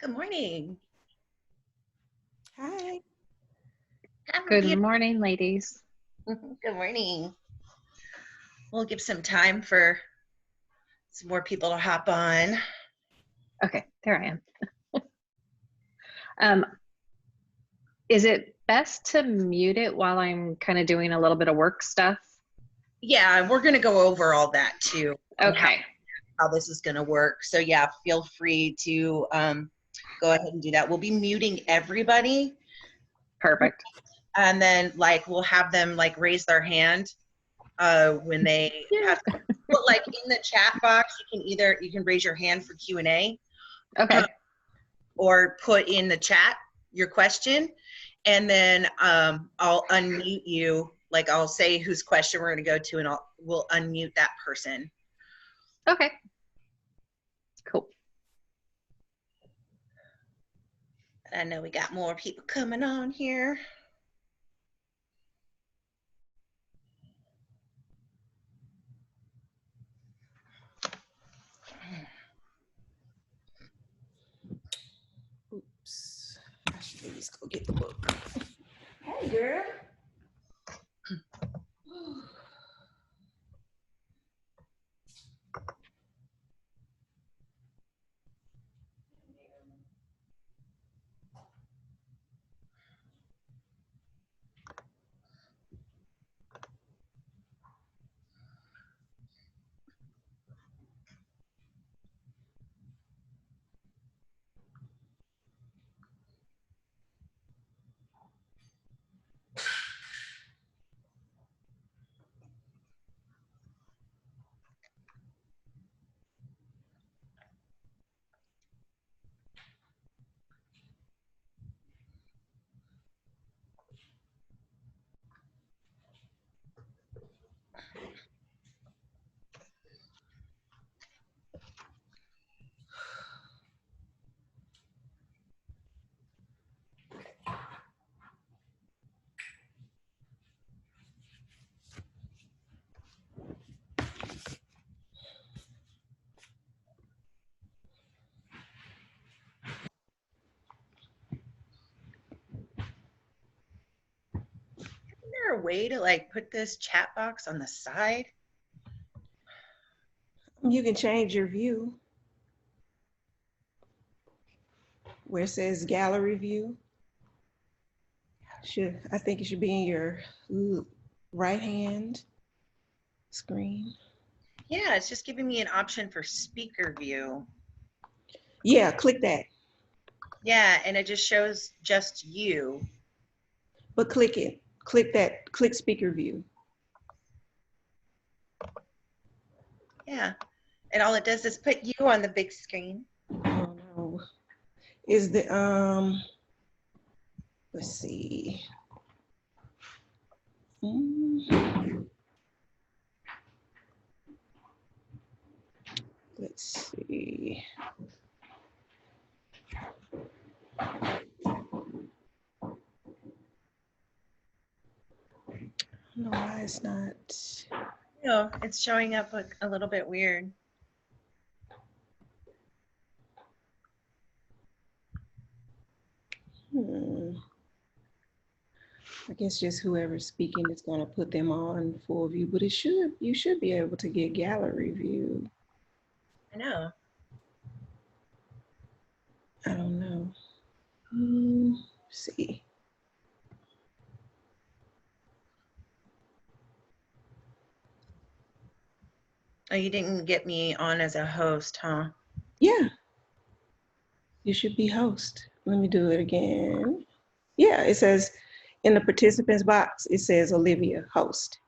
Good morning. Hi. Good morning, ladies. Good morning. We'll give some time for some more people to hop on. Okay, there I am. Is it best to mute it while I'm kind of doing a little bit of work stuff? Yeah, we're going to go over all that too. Okay. How this is going to work. So yeah, feel free to go ahead and do that. We'll be muting everybody. Perfect. And then we'll have them raise their hand when they have to. But in the chat box, you can raise your hand for Q&A. Okay. Or put in the chat your question, and then I'll unmute you. I'll say whose question we're going to go to, and we'll unmute that person. Okay. Cool. I know we got more people coming on here. Oops. I should at least go get the book. Hey, girl. Isn't there a way to put this chat box on the side? You can change your view where it says gallery view. I think it should be in your right hand screen. Yeah, it's just giving me an option for speaker view. Yeah, click that. Yeah, and it just shows just you. But click it. Click that. Click speaker view. Yeah, and all it does is put you on the big screen. Oh no. Is the let's see. Let's see. I don't know why it's not. No, it's showing up a little bit weird. I guess just whoever's speaking is going to put them on full view, but you should be able to get gallery view. I know. I don't know. See. Oh, you didn't get me on as a host, huh? Yeah. You should be host. Let me do it again. Yeah, it says in the participants box, it says Olivia, host.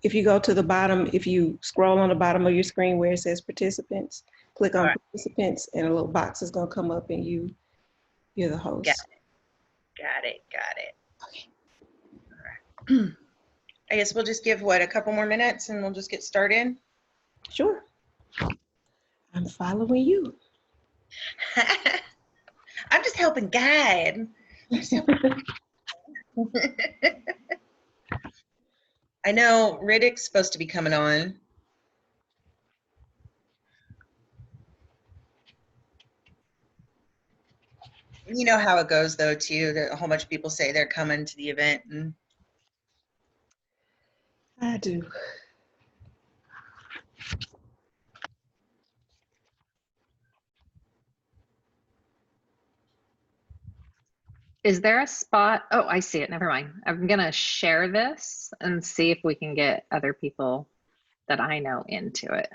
If you go to the bottom, if you scroll on the bottom of your screen where it says participants, click on participants and a little box is going to come up and you're the host. Got it. Okay. All right. I guess we'll just give, a couple more minutes and we'll just get started? Sure. I'm following you. I'm just helping guide. I know Riddick's supposed to be coming on. You know how it goes though too, that a whole bunch of people say they're coming to the event and I do. Is there a spot? Oh, I see it. Never mind. I'm gonna share this and see if we can get other people that I know into it.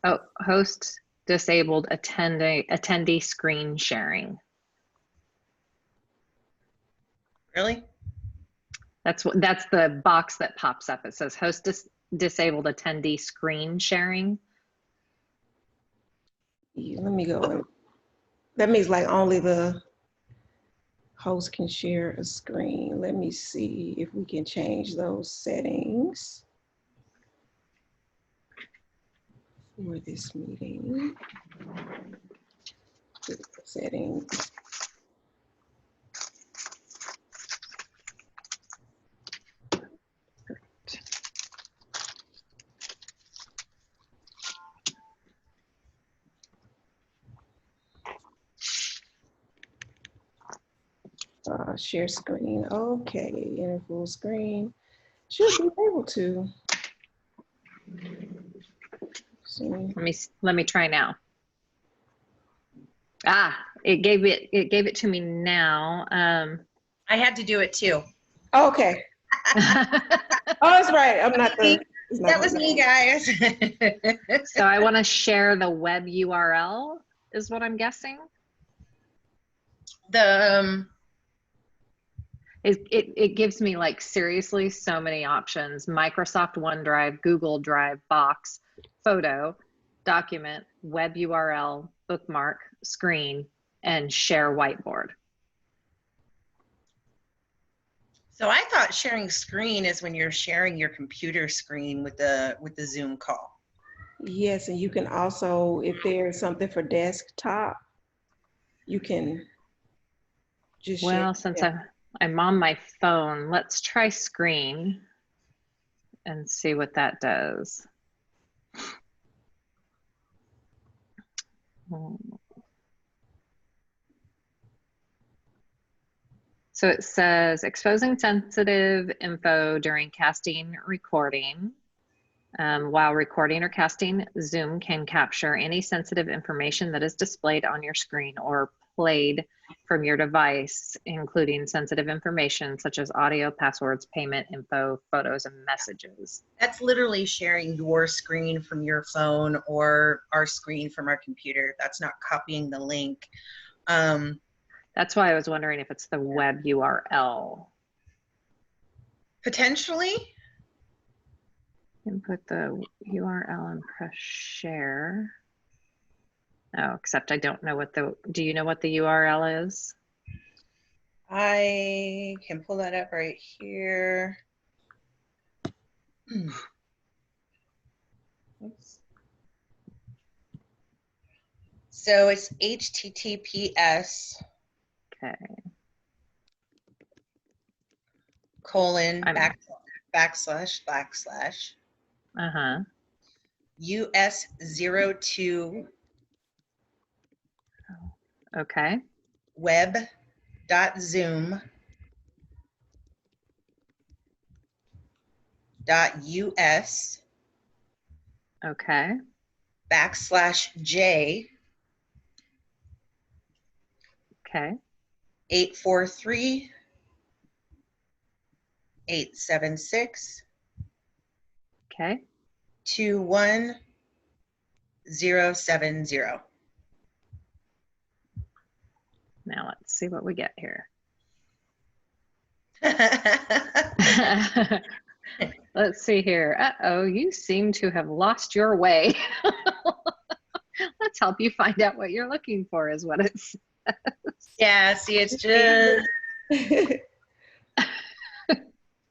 Oh, host disabled attendee screen sharing. really? That's the box that pops up. It says host disabled attendee screen sharing. Yeah, let me go. That means like only the host can share a screen. Let me see if we can change those settings for this meeting. Settings. Share screen. Okay, in full screen. Should be able to. See. Let me try now. Ah, it gave it to me now. I had to do it too. Okay. Oh, that's right. I'm not the. That was me, guys. So I want to share the web URL, is what I'm guessing. It gives me like seriously so many options: Microsoft OneDrive, Google Drive, Box, Photo, Document, web URL, bookmark, screen, and share whiteboard. So I thought sharing screen is when you're sharing your computer screen with the Zoom call. Yes, and you can also, if there's something for desktop, you can just share. Well, since I'm on my phone, let's try screen and see what that does. So it says exposing sensitive info during casting recording. While recording or casting, Zoom can capture any sensitive information that is displayed on your screen or played from your device, including sensitive information such as audio, passwords, payment info, photos, and messages. That's literally sharing your screen from your phone or our screen from our computer. That's not copying the link. That's why I was wondering if it's the web URL. Potentially. Input the URL and press share. Oh, except I don't know what do you know what the URL is? I can pull that up right here. Oops. So it's HTTPS. Okay. Colon backslash US02 Okay. web.zoom.us Okay. /J Okay. 843 876 Okay. 21070. Now let's see what we get here. Let's see here. Uh-oh, you seem to have lost your way. Let's help you find out what you're looking for is what it says. Yeah, see, it's just...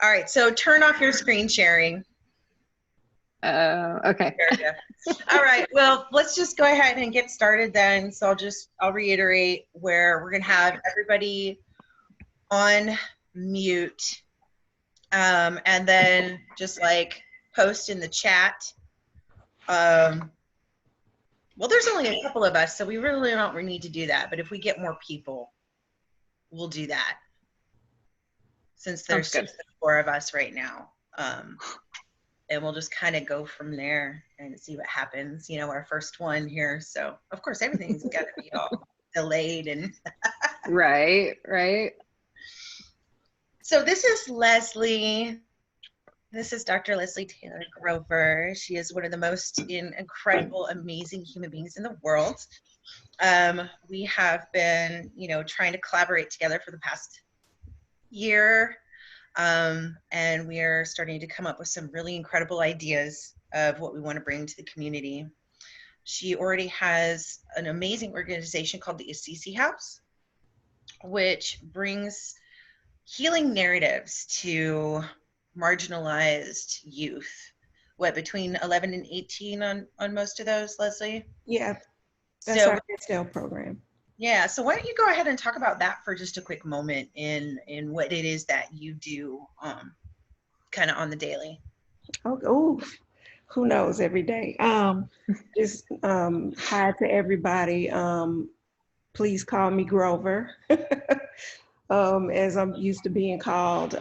All right, so turn off your screen sharing. Okay. All right, well, let's just go ahead and get started then. So I'll reiterate where we're gonna have everybody on mute, and then just like post in the chat Well, there's only a couple of us, so we really don't need to do that. But if we get more people, we'll do that. Since there's just the 4 of us right now. And we'll just kind of go from there and see what happens. You know, our first one here. So, of course, everything's got to be all delayed and Right. So this is Leslie. This is Dr. Leslie Taylor Grover. She is one of the most incredible, amazing human beings in the world. We have been, trying to collaborate together for the past year. And we are starting to come up with some really incredible ideas of what we want to bring to the community. She already has an amazing organization called the Assisi House, which brings healing narratives to marginalized youth. What, between 11 and 18 on most of those, Leslie? Yeah, that's our STEL program. Yeah, so why don't you go ahead and talk about that for just a quick moment in what it is that you do kind of on the daily. Oh, who knows every day. Just hi to everybody. Please call me Grover, as I'm used to being called.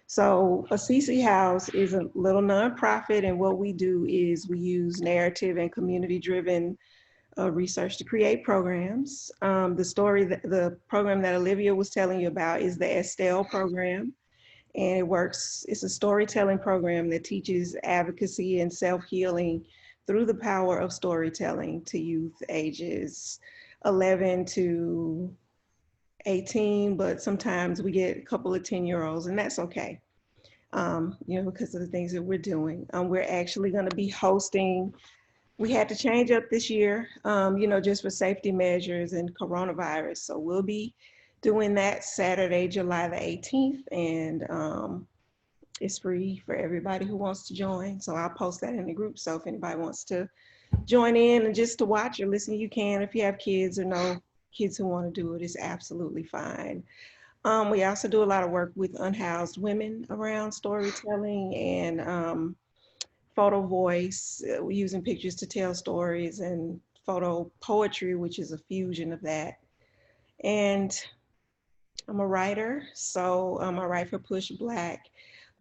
So Assisi House is a little nonprofit, and what we do is we use narrative and community-driven research to create programs. The program that Olivia was telling you about is the Estelle program, and it's a storytelling program that teaches advocacy and self-healing through the power of storytelling to youth ages 11 to 18, but sometimes we get a couple of 10-year-olds, and that's okay, because of the things that we're doing. We're actually going to be hosting, we had to change up this year, just for safety measures and coronavirus. So we'll be doing that Saturday, July the 18th, and it's free for everybody who wants to join. So I'll post that in the group. So if anybody wants to join in and just to watch or listen, you can. If you have kids or no kids who want to do it, it's absolutely fine. We also do a lot of work with unhoused women around storytelling and photo voice, using pictures to tell stories, and photo poetry, which is a fusion of that. And I'm a writer, so I write for Push Black,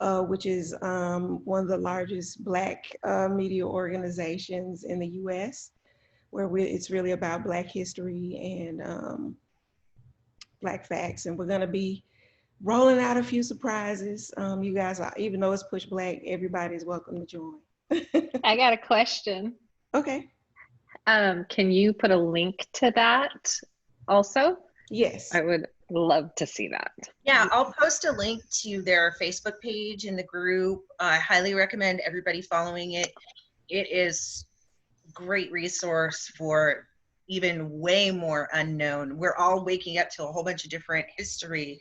which is one of the largest Black media organizations in the US, where it's really about Black history and Black facts. And we're gonna be rolling out a few surprises. You guys are, even though it's Push Black, everybody's welcome to join. I got a question. Okay. Can you put a link to that also? Yes. I would love to see that. Yeah, I'll post a link to their Facebook page in the group. I highly recommend everybody following it. It is a great resource for even way more unknown. We're all waking up to a whole bunch of different history.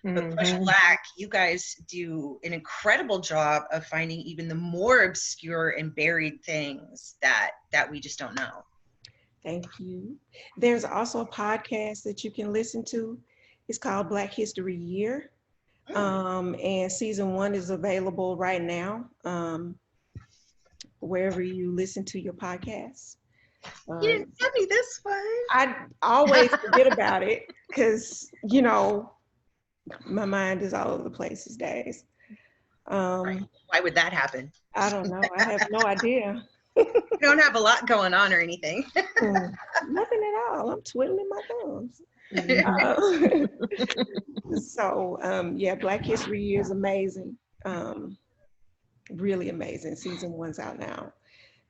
But Push Black, you guys do an incredible job of finding even the more obscure and buried things that we just don't know. Thank you. There's also a podcast that you can listen to. It's called Black History Year. And season 1 is available right now, wherever you listen to your podcasts. You didn't tell me this one. I always forget about it because, my mind is all over the place these days. Right. Why would that happen? I don't know. I have no idea. You don't have a lot going on or anything. Nothing at all. I'm twiddling my thumbs. So, yeah, Black History Year is amazing. Really amazing. Season 1's out now.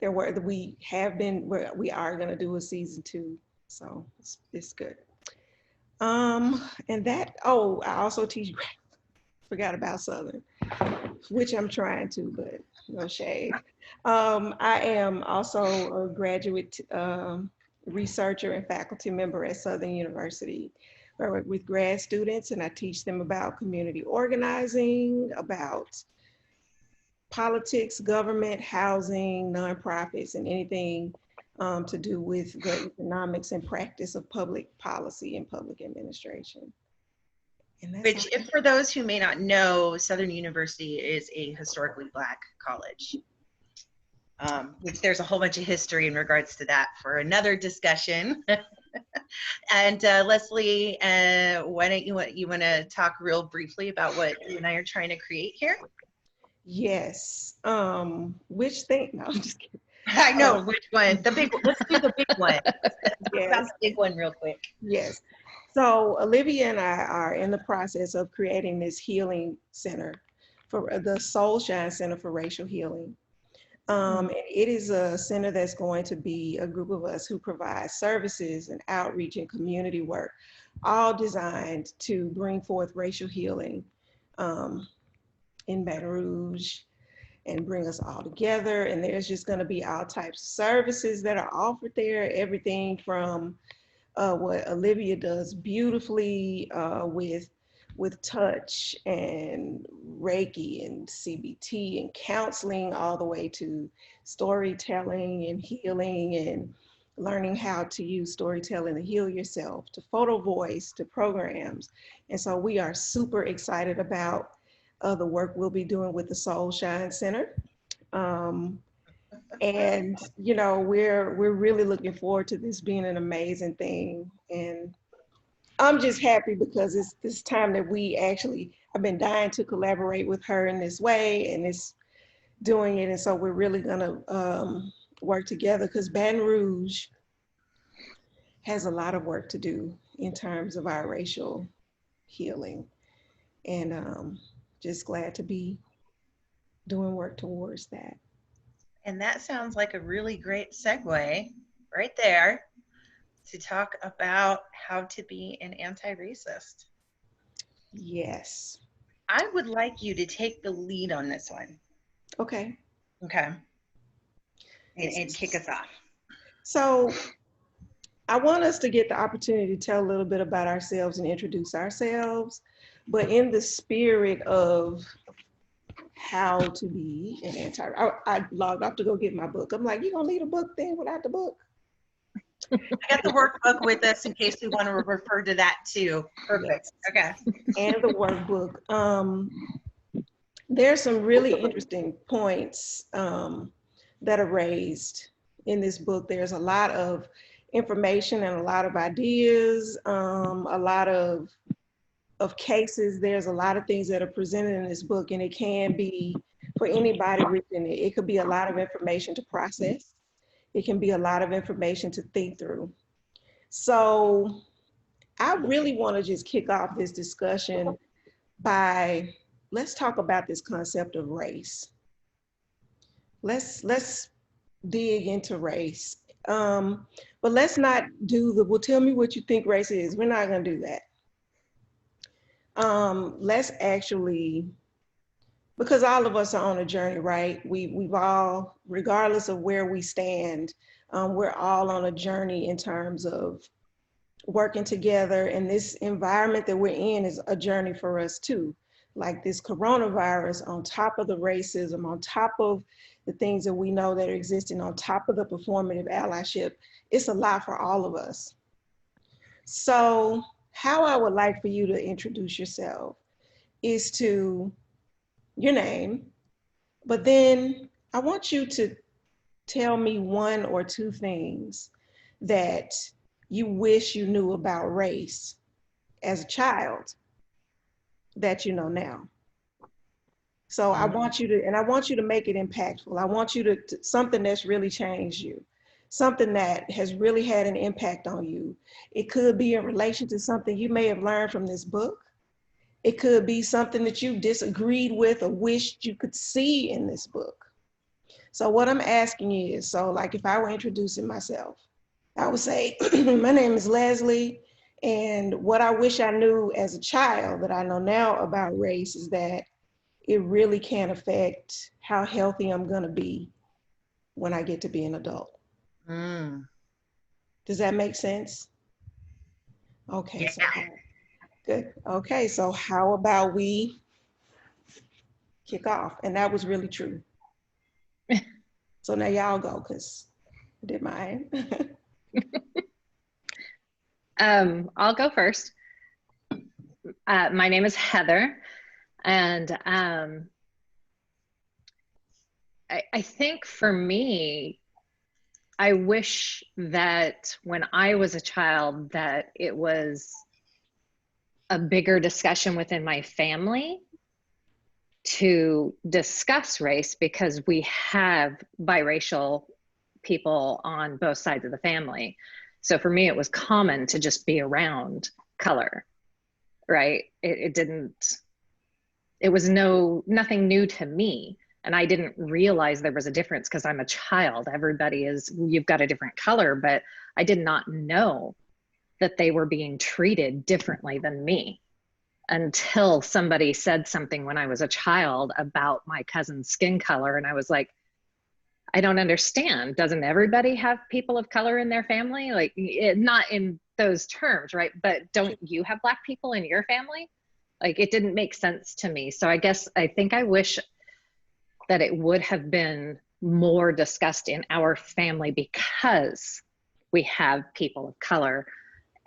We are going to do a season 2. So it's good. And that, I also teach, forgot about Southern, which I'm trying to, but no shade. I am also a graduate researcher and faculty member at Southern University. I work with grad students and I teach them about community organizing, about politics, government, housing, nonprofits, and anything to do with the economics and practice of public policy and public administration. Which, if for those who may not know, Southern University is a historically Black college. which there's a whole bunch of history in regards to that for another discussion. And Leslie, why don't you want to talk real briefly about what you and I are trying to create here? Yes. Which thing? No, I'm just kidding. I know which one. The big one. Let's do the big one. Yes. About the big one real quick. Yes. So Olivia and I are in the process of creating this healing center for the Soul Shine Center for Racial Healing. And it is a center that's going to be a group of us who provide services and outreach and community work, all designed to bring forth racial healing in Baton Rouge and bring us all together. And there's just going to be all types of services that are offered there, everything from what Olivia does beautifully with touch and Reiki and CBT and counseling, all the way to storytelling and healing and learning how to use storytelling to heal yourself, to photo voice, to programs. And so we are super excited about the work we'll be doing with the Soul Shine Center. And you know, we're really looking forward to this being an amazing thing. And I'm just happy because it's this time that I've been dying to collaborate with her in this way, and it's doing it. And so we're really gonna work together, because Baton Rouge has a lot of work to do in terms of our racial healing. And just glad to be doing work towards that. And that sounds like a really great segue right there to talk about how to be an anti-racist. Yes. I would like you to take the lead on this one. Okay. Okay. And kick us off. So I want us to get the opportunity to tell a little bit about ourselves and introduce ourselves, but in the spirit of how to be an I logged off to go get my book. I'm like, you gonna need a book then without the book? I got the workbook with us in case we want to refer to that too. Perfect. Okay. And the workbook. There's some really interesting points that are raised in this book. There's a lot of information and a lot of ideas, a lot of cases. There's a lot of things that are presented in this book, and it can be, for anybody reading it, it could be a lot of information to process. It can be a lot of information to think through. So I really want to just kick off this discussion by, let's talk about this concept of race. Let's dig into race. But let's not do well, tell me what you think race is. We're not gonna do that. Let's actually, because all of us are on a journey, right? We've all, regardless of where we stand, we're all on a journey in terms of working together. And this environment that we're in is a journey for us too. Like this coronavirus, on top of the racism, on top of the things that we know that are existing, on top of the performative allyship, it's a lot for all of us. So how I would like for you to introduce yourself is to your name, but then I want you to tell me one or two things that you wish you knew about race as a child that you know now. So I want you to make it impactful. I want you to something that's really changed you, something that has really had an impact on you. It could be in relation to something you may have learned from this book. It could be something that you disagreed with or wished you could see in this book. So what I'm asking is, so like if I were introducing myself, I would say, my name is Leslie, and what I wish I knew as a child that I know now about race is that it really can affect how healthy I'm gonna be when I get to be an adult. Does that make sense? Okay, Yeah. so good. Okay, so how about we kick off? And that was really true. So now y'all go, because I did mine. I'll go first. My name is Heather, and I think for me, I wish that when I was a child that it was a bigger discussion within my family to discuss race, because we have biracial people on both sides of the family. So for me, it was common to just be around color, right? It was nothing new to me. And I didn't realize there was a difference because I'm a child. You've got a different color, but I did not know that they were being treated differently than me until somebody said something when I was a child about my cousin's skin color. And I was like, I don't understand. Doesn't everybody have people of color in their family? Like, not in those terms, right? But don't you have Black people in your family? Like, it didn't make sense to me. So I think I wish that it would have been more discussed in our family because we have people of color.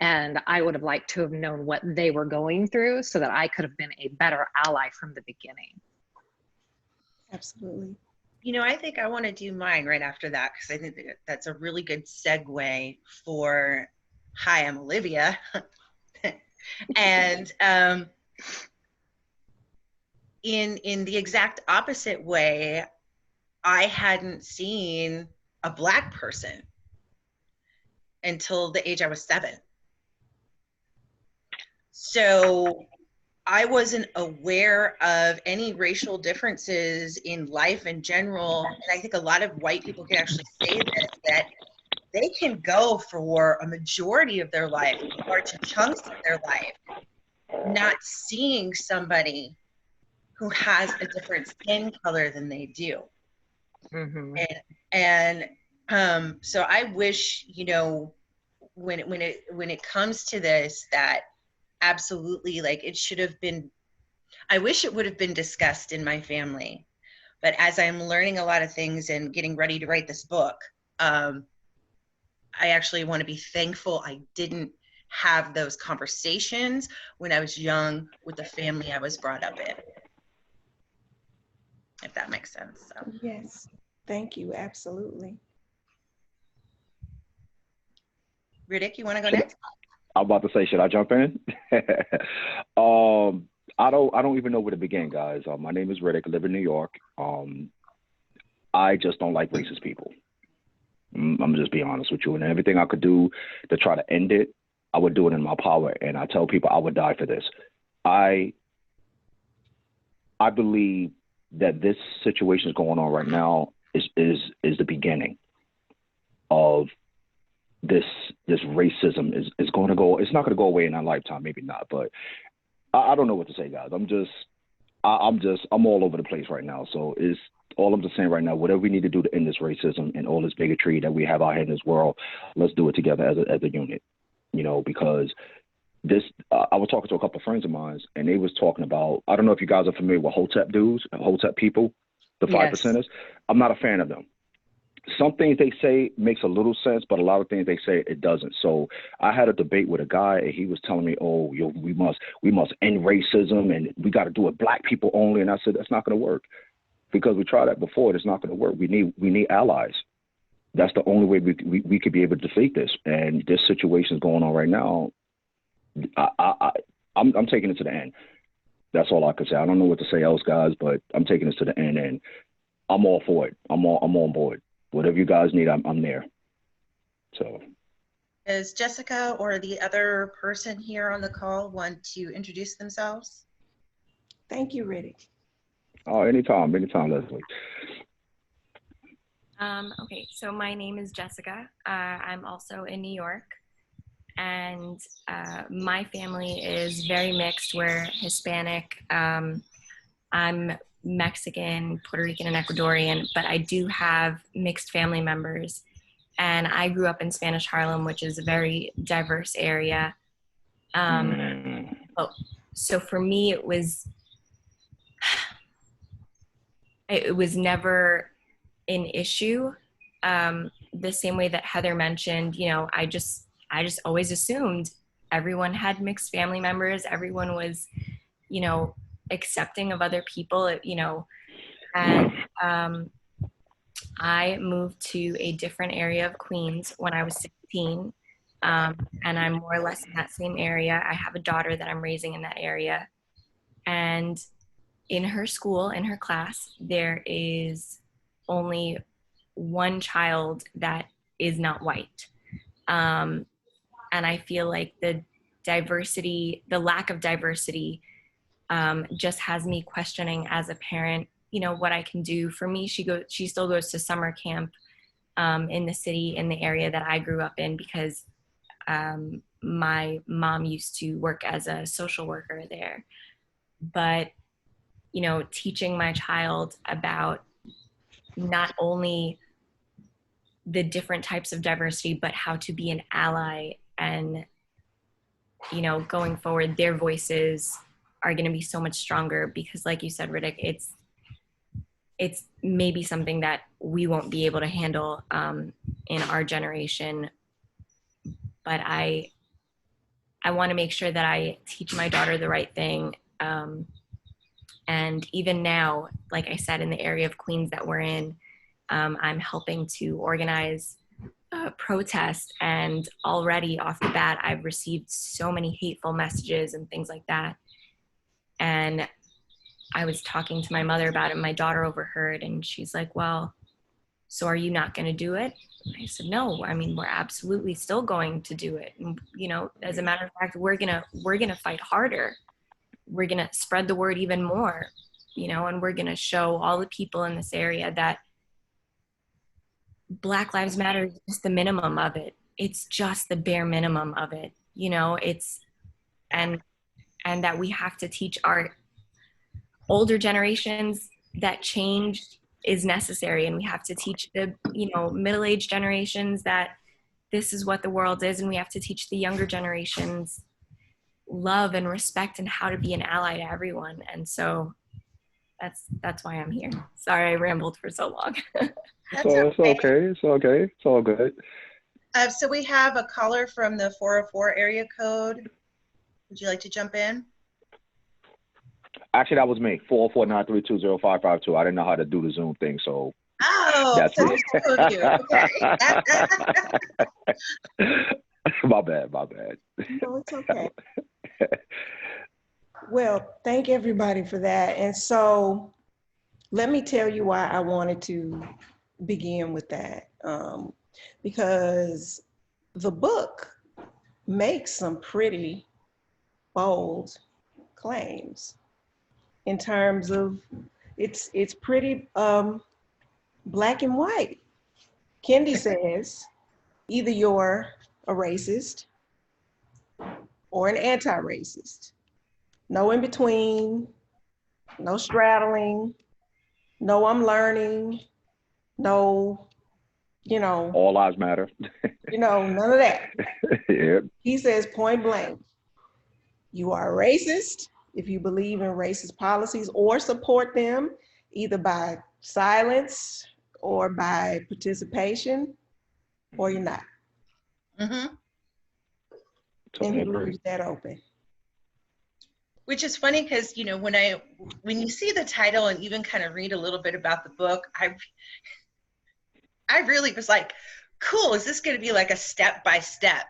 And I would have liked to have known what they were going through so that I could have been a better ally from the beginning. Absolutely. You know, I think I want to do mine right after that because I think that's a really good segue for, hi, I'm Olivia. And in the exact opposite way, I hadn't seen a Black person until the age I was 7. So I wasn't aware of any racial differences in life in general. And I think a lot of white people can actually say this, that they can go for a majority of their life, large chunks of their life, not seeing somebody who has a different skin color than they do. Mm-hmm. And so I wish, you know, when it comes to this, that absolutely, like, it should have been, I wish it would have been discussed in my family. But as I'm learning a lot of things and getting ready to write this book, I actually want to be thankful I didn't have those conversations when I was young with the family I was brought up in, if that makes sense. So. Yes, thank you, absolutely. Riddick, you want to go next? I'm about to say, should I jump in? I don't even know where to begin, guys. My name is Riddick. I live in New York. I just don't like racist people. I'm just being honest with you. And everything I could do to try to end it, I would do it in my power. And I tell people I would die for this. I believe that this situation is going on right now is the beginning of this racism is going to go. It's not going to go away in our lifetime, maybe not, but I don't know what to say, guys. I'm all over the place right now. So is all I'm just saying right now, whatever we need to do to end this racism and all this bigotry that we have out here in this world, let's do it together as a unit, you know, because this, I was talking to a couple of friends of mine and they was talking about, I don't know if you guys are familiar with Hotep dudes, Hotep people, the 5%ers. I'm not a fan of them. Some things they say makes a little sense, but a lot of things they say it doesn't. So I had a debate with a guy, and he was telling me, "Oh, we must end racism, and we got to do it Black people only." And I said, "That's not going to work because we tried that before. It's not going to work. We need allies. That's the only way we could be able to defeat this. And this situation is going on right now. I'm taking it to the end. That's all I could say. I don't know what to say else, guys, but I'm taking this to the end, and I'm all for it. I'm on board. Whatever you guys need, I'm there." So, does Jessica or the other person here on the call want to introduce themselves? Thank you, Riddick. Oh, anytime, Leslie. Okay, so my name is Jessica. I'm also in New York, and my family is very mixed. We're Hispanic. I'm Mexican, Puerto Rican, and Ecuadorian, but I do have mixed family members. And I grew up in Spanish Harlem, which is a very diverse area. So for me, it was never an issue. The same way that Heather mentioned, you know, I just always assumed everyone had mixed family members. Everyone was, you know, accepting of other people, you know, and I moved to a different area of Queens when I was 16, and I'm more or less in that same area. I have a daughter that I'm raising in that area, and in her school, in her class, there is only one child that is not white. And I feel like the lack of diversity, just has me questioning as a parent, what I can do. For me, she still goes to summer camp in the city, in the area that I grew up in, because my mom used to work as a social worker there. But, teaching my child about not only the different types of diversity, but how to be an ally, and, going forward, their voices are going to be so much stronger, because like you said, Riddick, it's maybe something that we won't be able to handle in our generation. But I want to make sure that I teach my daughter the right thing. And even now, like I said, in the area of Queens that we're in, I'm helping to organize protest, and already off the bat, I've received so many hateful messages and things like that. And I was talking to my mother about it, and my daughter overheard, and she's like, well, so are you not going to do it? And I said, no, I mean, we're absolutely still going to do it. And, as a matter of fact, we're going to fight harder. We're going to spread the word even more, and we're going to show all the people in this area that Black Lives Matter is just the minimum of it. It's just the bare minimum of it, and that we have to teach our older generations that change is necessary, and we have to teach the middle-aged generations that this is what the world is, and we have to teach the younger generations love and respect and how to be an ally to everyone. And so that's why I'm here. Sorry I rambled for so long. It's okay. It's okay. It's all good. So we have a caller from the 404 area code. Would you like to jump in? Actually, that was me. 404-932-0552. I didn't know how to do the Zoom thing, so that's me. So Okay. My bad. No, it's okay. Well, thank everybody for that. And so let me tell you why I wanted to begin with that. Because the book makes some pretty bold claims in terms of it's pretty black and white. Kendi says either you're a racist or an anti-racist. No in between, no straddling, no I'm learning, no, all lives matter. None of that. Yeah. He says point blank, you are a racist if you believe in racist policies or support them, either by silence or by participation, or you're not. Mm-hmm. And he leaves that open. Which is funny because, when you see the title and even kind of read a little bit about the book, I really was like, cool, is this going to be like a step-by-step?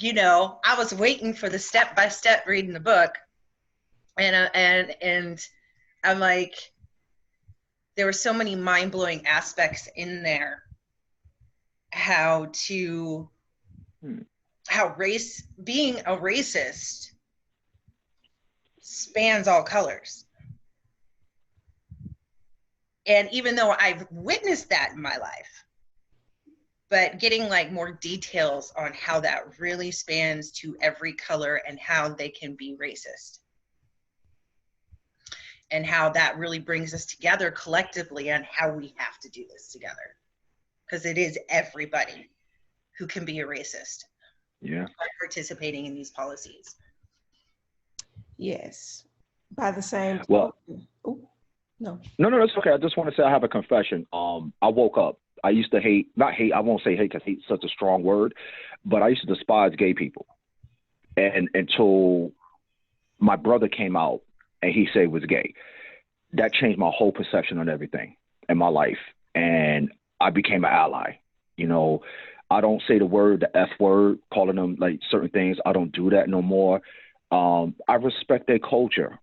I was waiting for the step-by-step reading the book. And I'm like, there were so many mind-blowing aspects in there. Being a racist spans all colors. And even though I've witnessed that in my life, but getting like more details on how that really spans to every color and how they can be racist. And how that really brings us together collectively on how we have to do this together. Because it is everybody who can be a racist. Yeah. By participating in these policies. Yes. By the same token. Well, no, that's okay. I just want to say I have a confession. I woke up. I used to I won't say hate because hate's such a strong word, but I used to despise gay people. And until my brother came out and he said he was gay, that changed my whole perception on everything in my life. and I became an ally. You know, I don't say the F word, calling them like certain things. I don't do that no more. I respect their culture.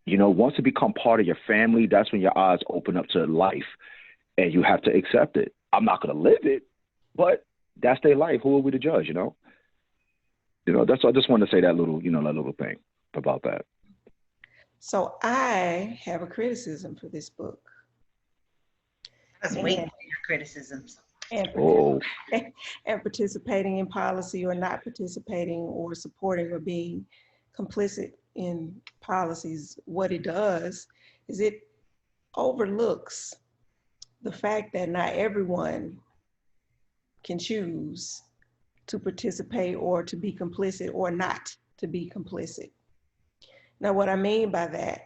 You know, once it become part of your family, that's when your eyes open up to life, and you have to accept it. I'm not going to live it, but that's their life. Who are we to judge? That's. I just wanted to say that little, that little thing about that. So I have a criticism for this book. I was waiting for your criticisms. And participating in policy or not participating or supporting or being complicit in policies, what it does is it overlooks the fact that not everyone can choose to participate or to be complicit or not to be complicit. Now, what I mean by that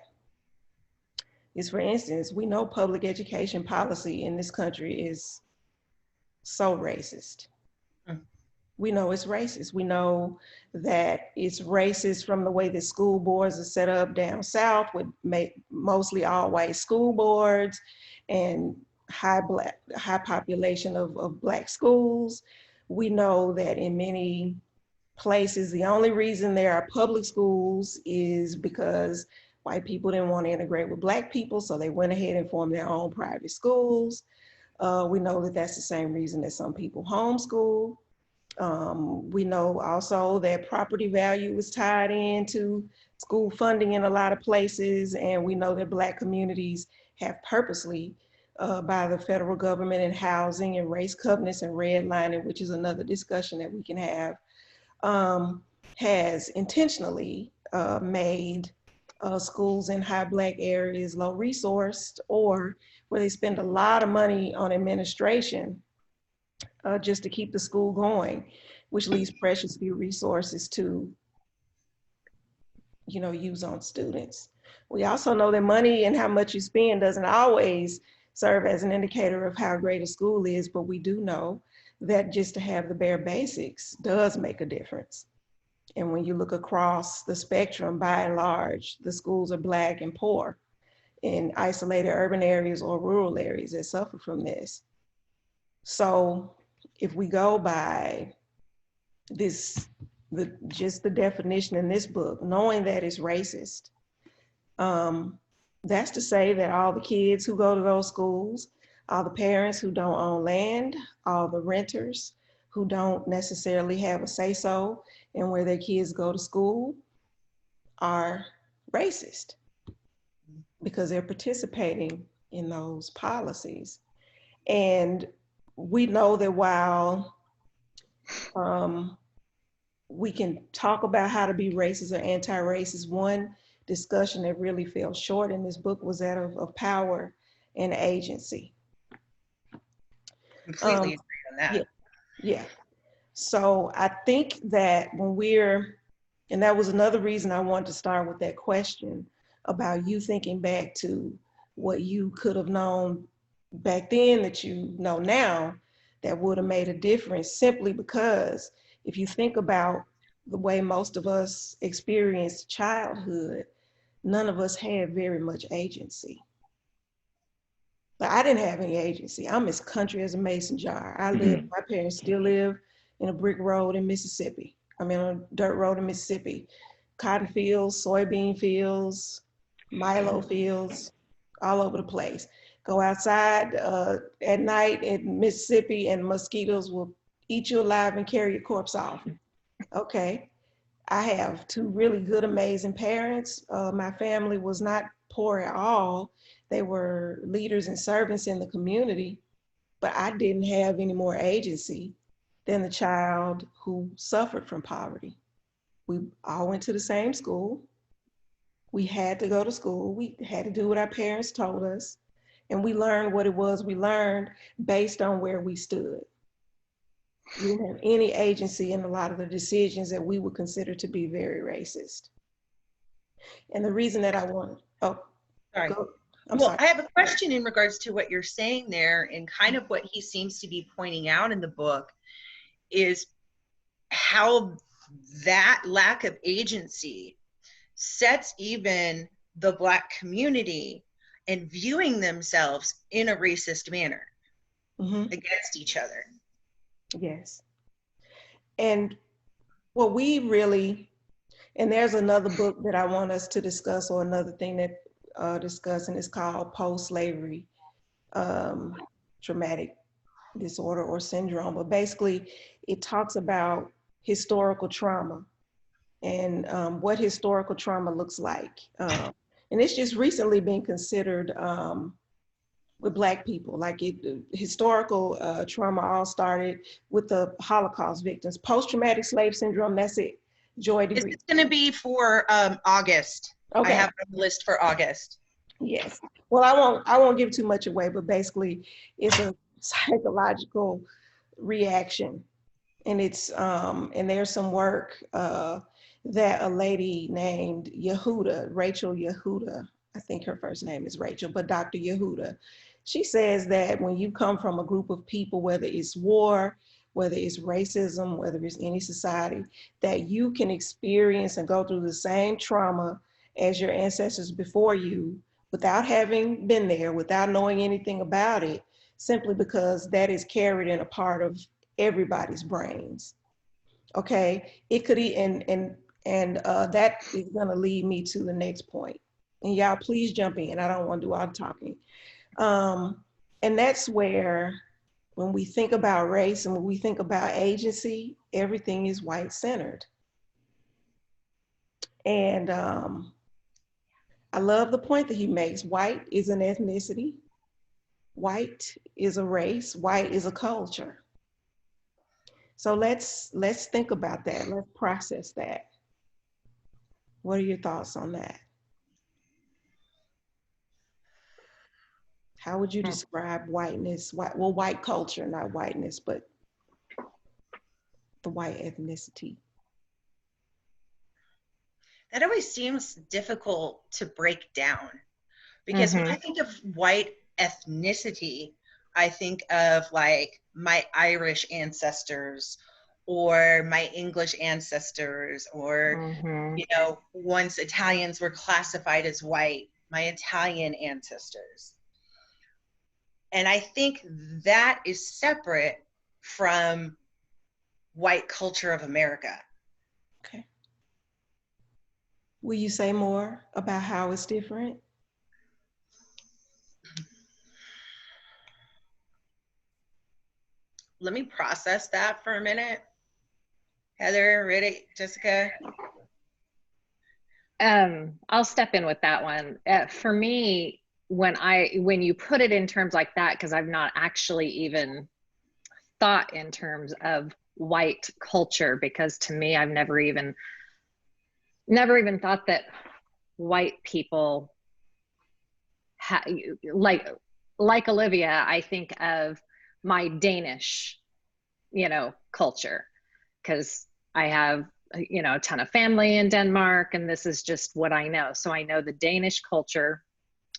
is, for instance, we know public education policy in this country is so racist. We know it's racist. We know that it's racist from the way that school boards are set up down south with mostly all white school boards and high population of Black schools. We know that in many places, the only reason there are public schools is because white people didn't want to integrate with Black people, so they went ahead and formed their own private schools. We know that that's the same reason that some people homeschool. We know also that property value is tied into school funding in a lot of places, and we know that Black communities have purposely, by the federal government and housing and race covenants and redlining, which is another discussion that we can have, has intentionally made schools in high Black areas low resourced, or where they spend a lot of money on administration just to keep the school going, which leaves precious few resources to, use on students. We also know that money and how much you spend doesn't always serve as an indicator of how great a school is, but we do know that just to have the bare basics does make a difference. And when you look across the spectrum, by and large, the schools are Black and poor in isolated urban areas or rural areas that suffer from this. So if we go by just the definition in this book, knowing that it's racist, that's to say that all the kids who go to those schools, all the parents who don't own land, all the renters who don't necessarily have a say-so in where their kids go to school are racist because they're participating in those policies. And we know that while we can talk about how to be racist or anti-racist, one discussion that really fell short in this book was that of power and agency. Completely agree on that. Yeah. So I think that and that was another reason I wanted to start with that question about you thinking back to what you could have known back then that you know now that would have made a difference, simply because if you think about the way most of us experienced childhood, none of us had very much agency. But I didn't have any agency. I'm as country as a mason jar. My parents still live in a brick road in Mississippi. I mean, on a dirt road in Mississippi. Cotton fields, soybean fields, Milo fields, all over the place. Go outside at night in Mississippi and mosquitoes will eat you alive and carry your corpse off. Okay. I have two really good, amazing parents. My family was not poor at all. They were leaders and servants in the community, but I didn't have any more agency than the child who suffered from poverty. We all went to the same school. We had to go to school. We had to do what our parents told us. And we learned what it was we learned based on where we stood. We didn't have any agency in a lot of the decisions that we would consider to be very racist. And the reason that I want, sorry. Sorry. I have a question in regards to what you're saying there, and kind of what he seems to be pointing out in the book is how that lack of agency sets even the Black community and viewing themselves in a racist manner. against each other. Yes. And what we really, and there's another book that I want us to discuss, or another thing that discuss, and it's called Post-Slavery Traumatic Disorder or Syndrome. But basically, it talks about historical trauma and what historical trauma looks like. And it's just recently been considered with Black people. Like historical trauma all started with the Holocaust victims. Post-traumatic slave syndrome, that's it. Joy Is degree. this going to be for August? Okay. I have a list for August. Yes. Well, I won't give too much away, but basically it's a psychological reaction. And it's and there's some work that a lady named Yehuda, Rachel Yehuda, I think her first name is Rachel, but Dr. Yehuda, she says that when you come from a group of people, whether it's war, whether it's racism, whether it's any society, that you can experience and go through the same trauma as your ancestors before you without having been there, without knowing anything about it, simply because that is carried in a part of everybody's brains. Okay, it could and that is going to lead me to the next point. And y'all, please jump in. I don't want to do all the talking. And that's where, when we think about race and when we think about agency, everything is white centered. And I love the point that he makes. White is an ethnicity. White is a race. White is a culture. So let's think about that. Let's process that. What are your thoughts on that? How would you describe whiteness? White culture, not whiteness, but the white ethnicity. That always seems difficult to break down, because when I think of white ethnicity, I think of like my Irish ancestors or my English ancestors, or, you know, once Italians were classified as white, my Italian ancestors. And I think that is separate from white culture of America. Okay. Will you say more about how it's different? Let me process that for a minute. Heather, Riddick, Jessica. I'll step in with that one. For me, when you put it in terms like that, because I've not actually even thought in terms of white culture, because to me, I've never even thought that white people like Olivia, I think of my Danish, culture, because I have, a ton of family in Denmark, and this is just what I know. So I know the Danish culture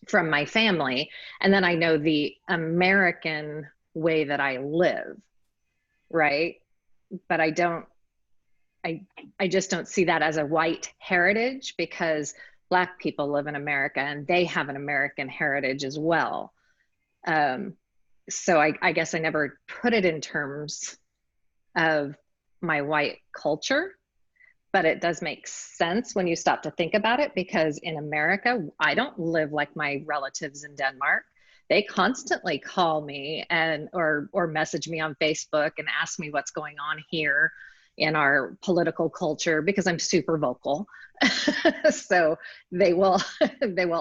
from my family, and then I know the American way that I live, right? But I just don't see that as a white heritage, because Black people live in America and they have an American heritage as well. So I guess I never put it in terms of my white culture, but it does make sense when you stop to think about it, because in America, I don't live like my relatives in Denmark. They constantly call me or message me on Facebook and ask me what's going on here in our political culture, because I'm super vocal. So they will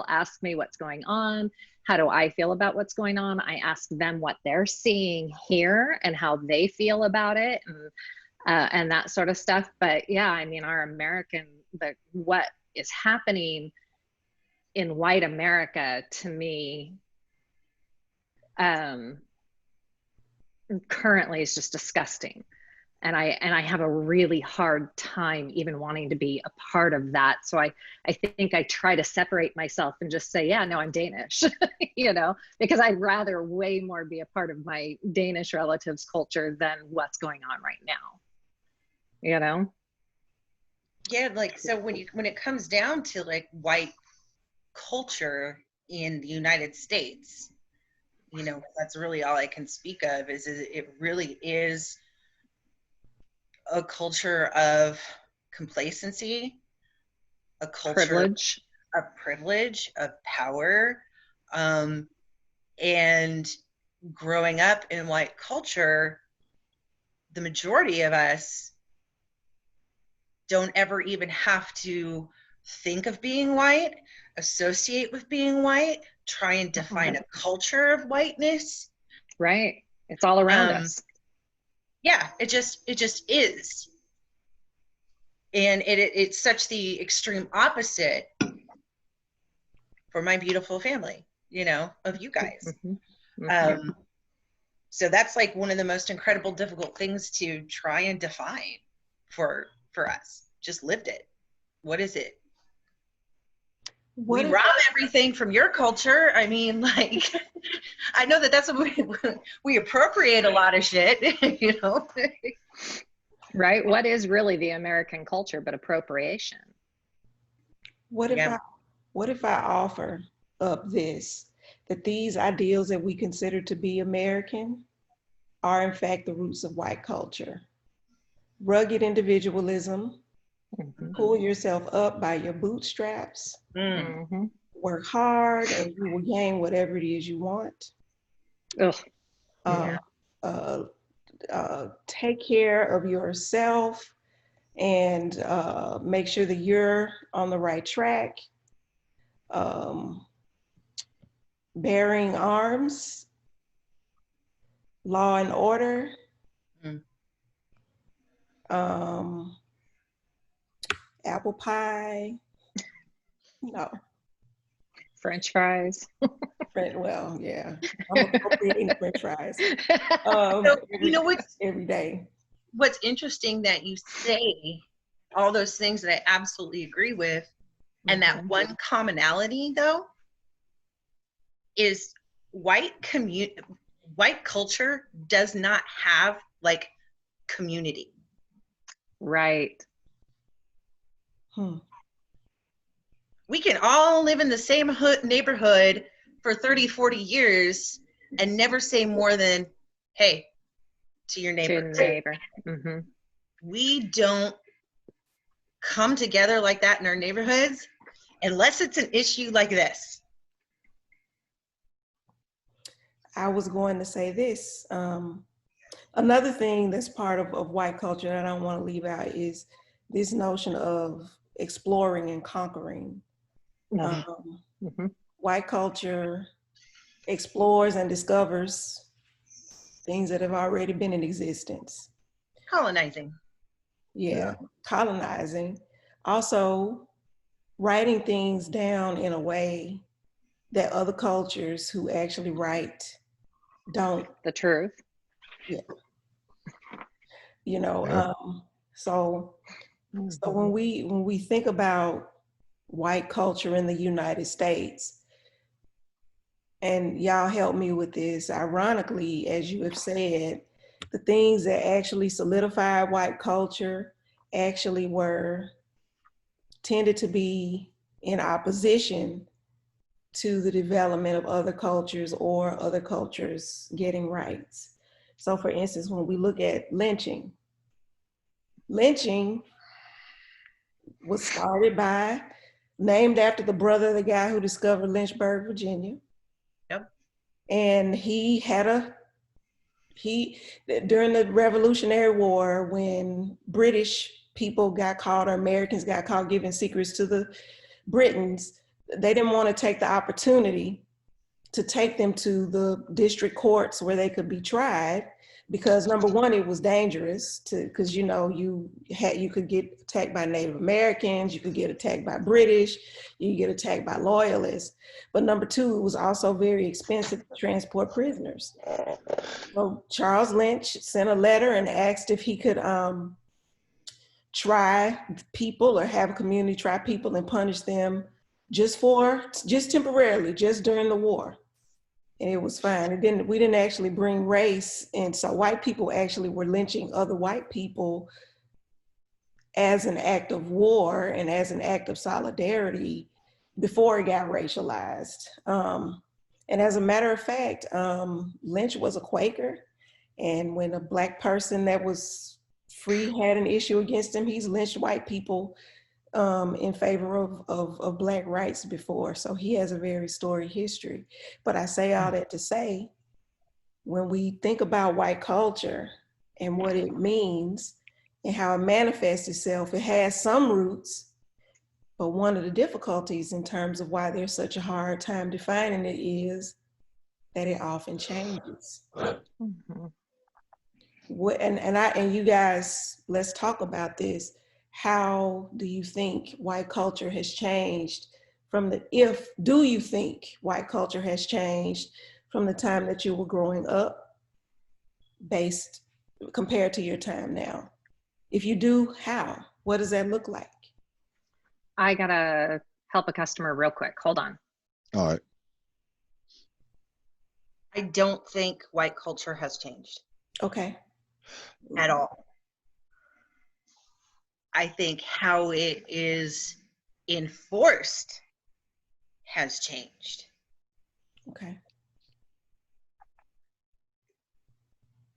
ask me what's going on. How do I feel about what's going on? I ask them what they're seeing here and how they feel about it, and that sort of stuff. But yeah, I mean, what is happening in white America, to me, currently is just disgusting. And I have a really hard time even wanting to be a part of that. So I think I try to separate myself and just say, yeah, no, I'm Danish, because I'd rather way more be a part of my Danish relatives' culture than what's going on right now. Yeah, like, so when it comes down to like white culture in the United States, you know, that's really all I can speak of, is it really is a culture of complacency, a culture of privilege, of power, and growing up in white culture, the majority of us don't ever even have to think of being white, associate with being white, try and define a culture of whiteness. Right. It's all around us. Yeah, it just is. And it's such the extreme opposite for my beautiful family, you know, of you guys. So that's like one of the most incredible, difficult things to try and define for us. Just lived it. What is it? We rob everything from your culture. I mean, like, I know that's what we appropriate a lot of shit, you know. Right? What is really the American culture but appropriation? What if I offer up this, that these ideals that we consider to be American are in fact the roots of white culture? Rugged individualism, pull yourself up by your bootstraps, work hard, and you will gain whatever it is you want. Take care of yourself and make sure that you're on the right track. Bearing arms, law and order, apple pie, no. French fries. Well, yeah, I'm appropriating French fries. So, you know what's every day. What's interesting that you say all those things that I absolutely agree with, and that one commonality though is white culture does not have like community. Right. We can all live in the same neighborhood for 30, 40 years and never say more than, hey, to your neighbor. We don't come together like that in our neighborhoods unless it's an issue like this. I was going to say this. Another thing that's part of white culture that I don't want to leave out is this notion of exploring and conquering. White culture explores and discovers things that have already been in existence. Colonizing. Yeah, colonizing. Also, writing things down in a way that other cultures who actually write don't. The truth. Yeah. You know, so when we think about white culture in the United States, and y'all help me with this, ironically, as you have said, the things that actually solidified white culture actually tended to be in opposition to the development of other cultures or other cultures getting rights. So for instance, when we look at lynching was started named after the brother of the guy who discovered Lynchburg, Virginia. Yep. And during the Revolutionary War, when British people got caught or Americans got caught giving secrets to the Britons, they didn't want to take the opportunity to take them to the district courts where they could be tried, because number one, it was dangerous because you could get attacked by Native Americans, you could get attacked by British, you could get attacked by loyalists. But number two, it was also very expensive to transport prisoners. So Charles Lynch sent a letter and asked if he could try people or have a community try people and punish them just temporarily, just during the war. And it was fine. We didn't actually bring race. And so white people actually were lynching other white people as an act of war and as an act of solidarity before it got racialized. And as a matter of fact, Lynch was a Quaker. And when a Black person that was free had an issue against him, he's lynched white people in favor of Black rights before. So he has a very storied history. But I say all that to say, when we think about white culture and what it means and how it manifests itself, it has some roots. But one of the difficulties in terms of why there's such a hard time defining it is that it often changes. Mm-hmm. And you guys, let's talk about this. How do you think white culture has changed do you think white culture has changed from the time that you were growing up compared to your time now? If you do, how? What does that look like? I gotta help a customer real quick. Hold on. All right. I don't think white culture has changed. Okay. At all. I think how it is enforced has changed. Okay.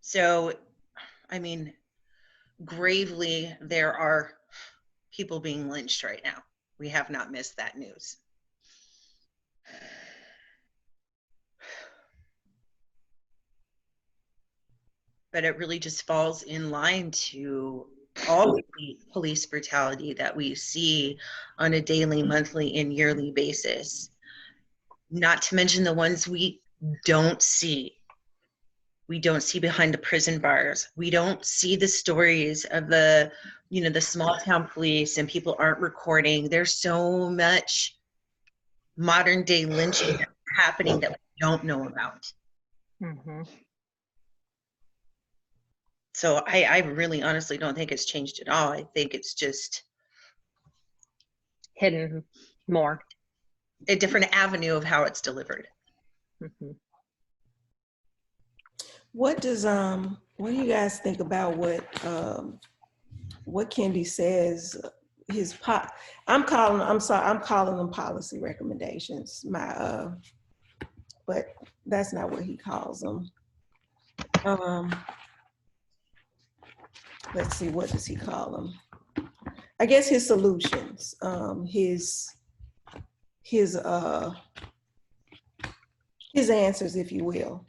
So, I mean, gravely, there are people being lynched right now. We have not missed that news. But it really just falls in line to all the police brutality that we see on a daily, monthly, and yearly basis. Not to mention the ones we don't see. We don't see behind the prison bars. We don't see the stories of the small town police, and people aren't recording. There's so much modern day lynching happening that we don't know about. Mm-hmm. So I really honestly don't think it's changed at all. I think it's just Hidden more. a different avenue of how it's delivered. Mm-hmm. What do you guys think about what Kendi says I'm calling them policy recommendations. But that's not what he calls them. Let's see, what does he call them? I guess his solutions, his answers, if you will.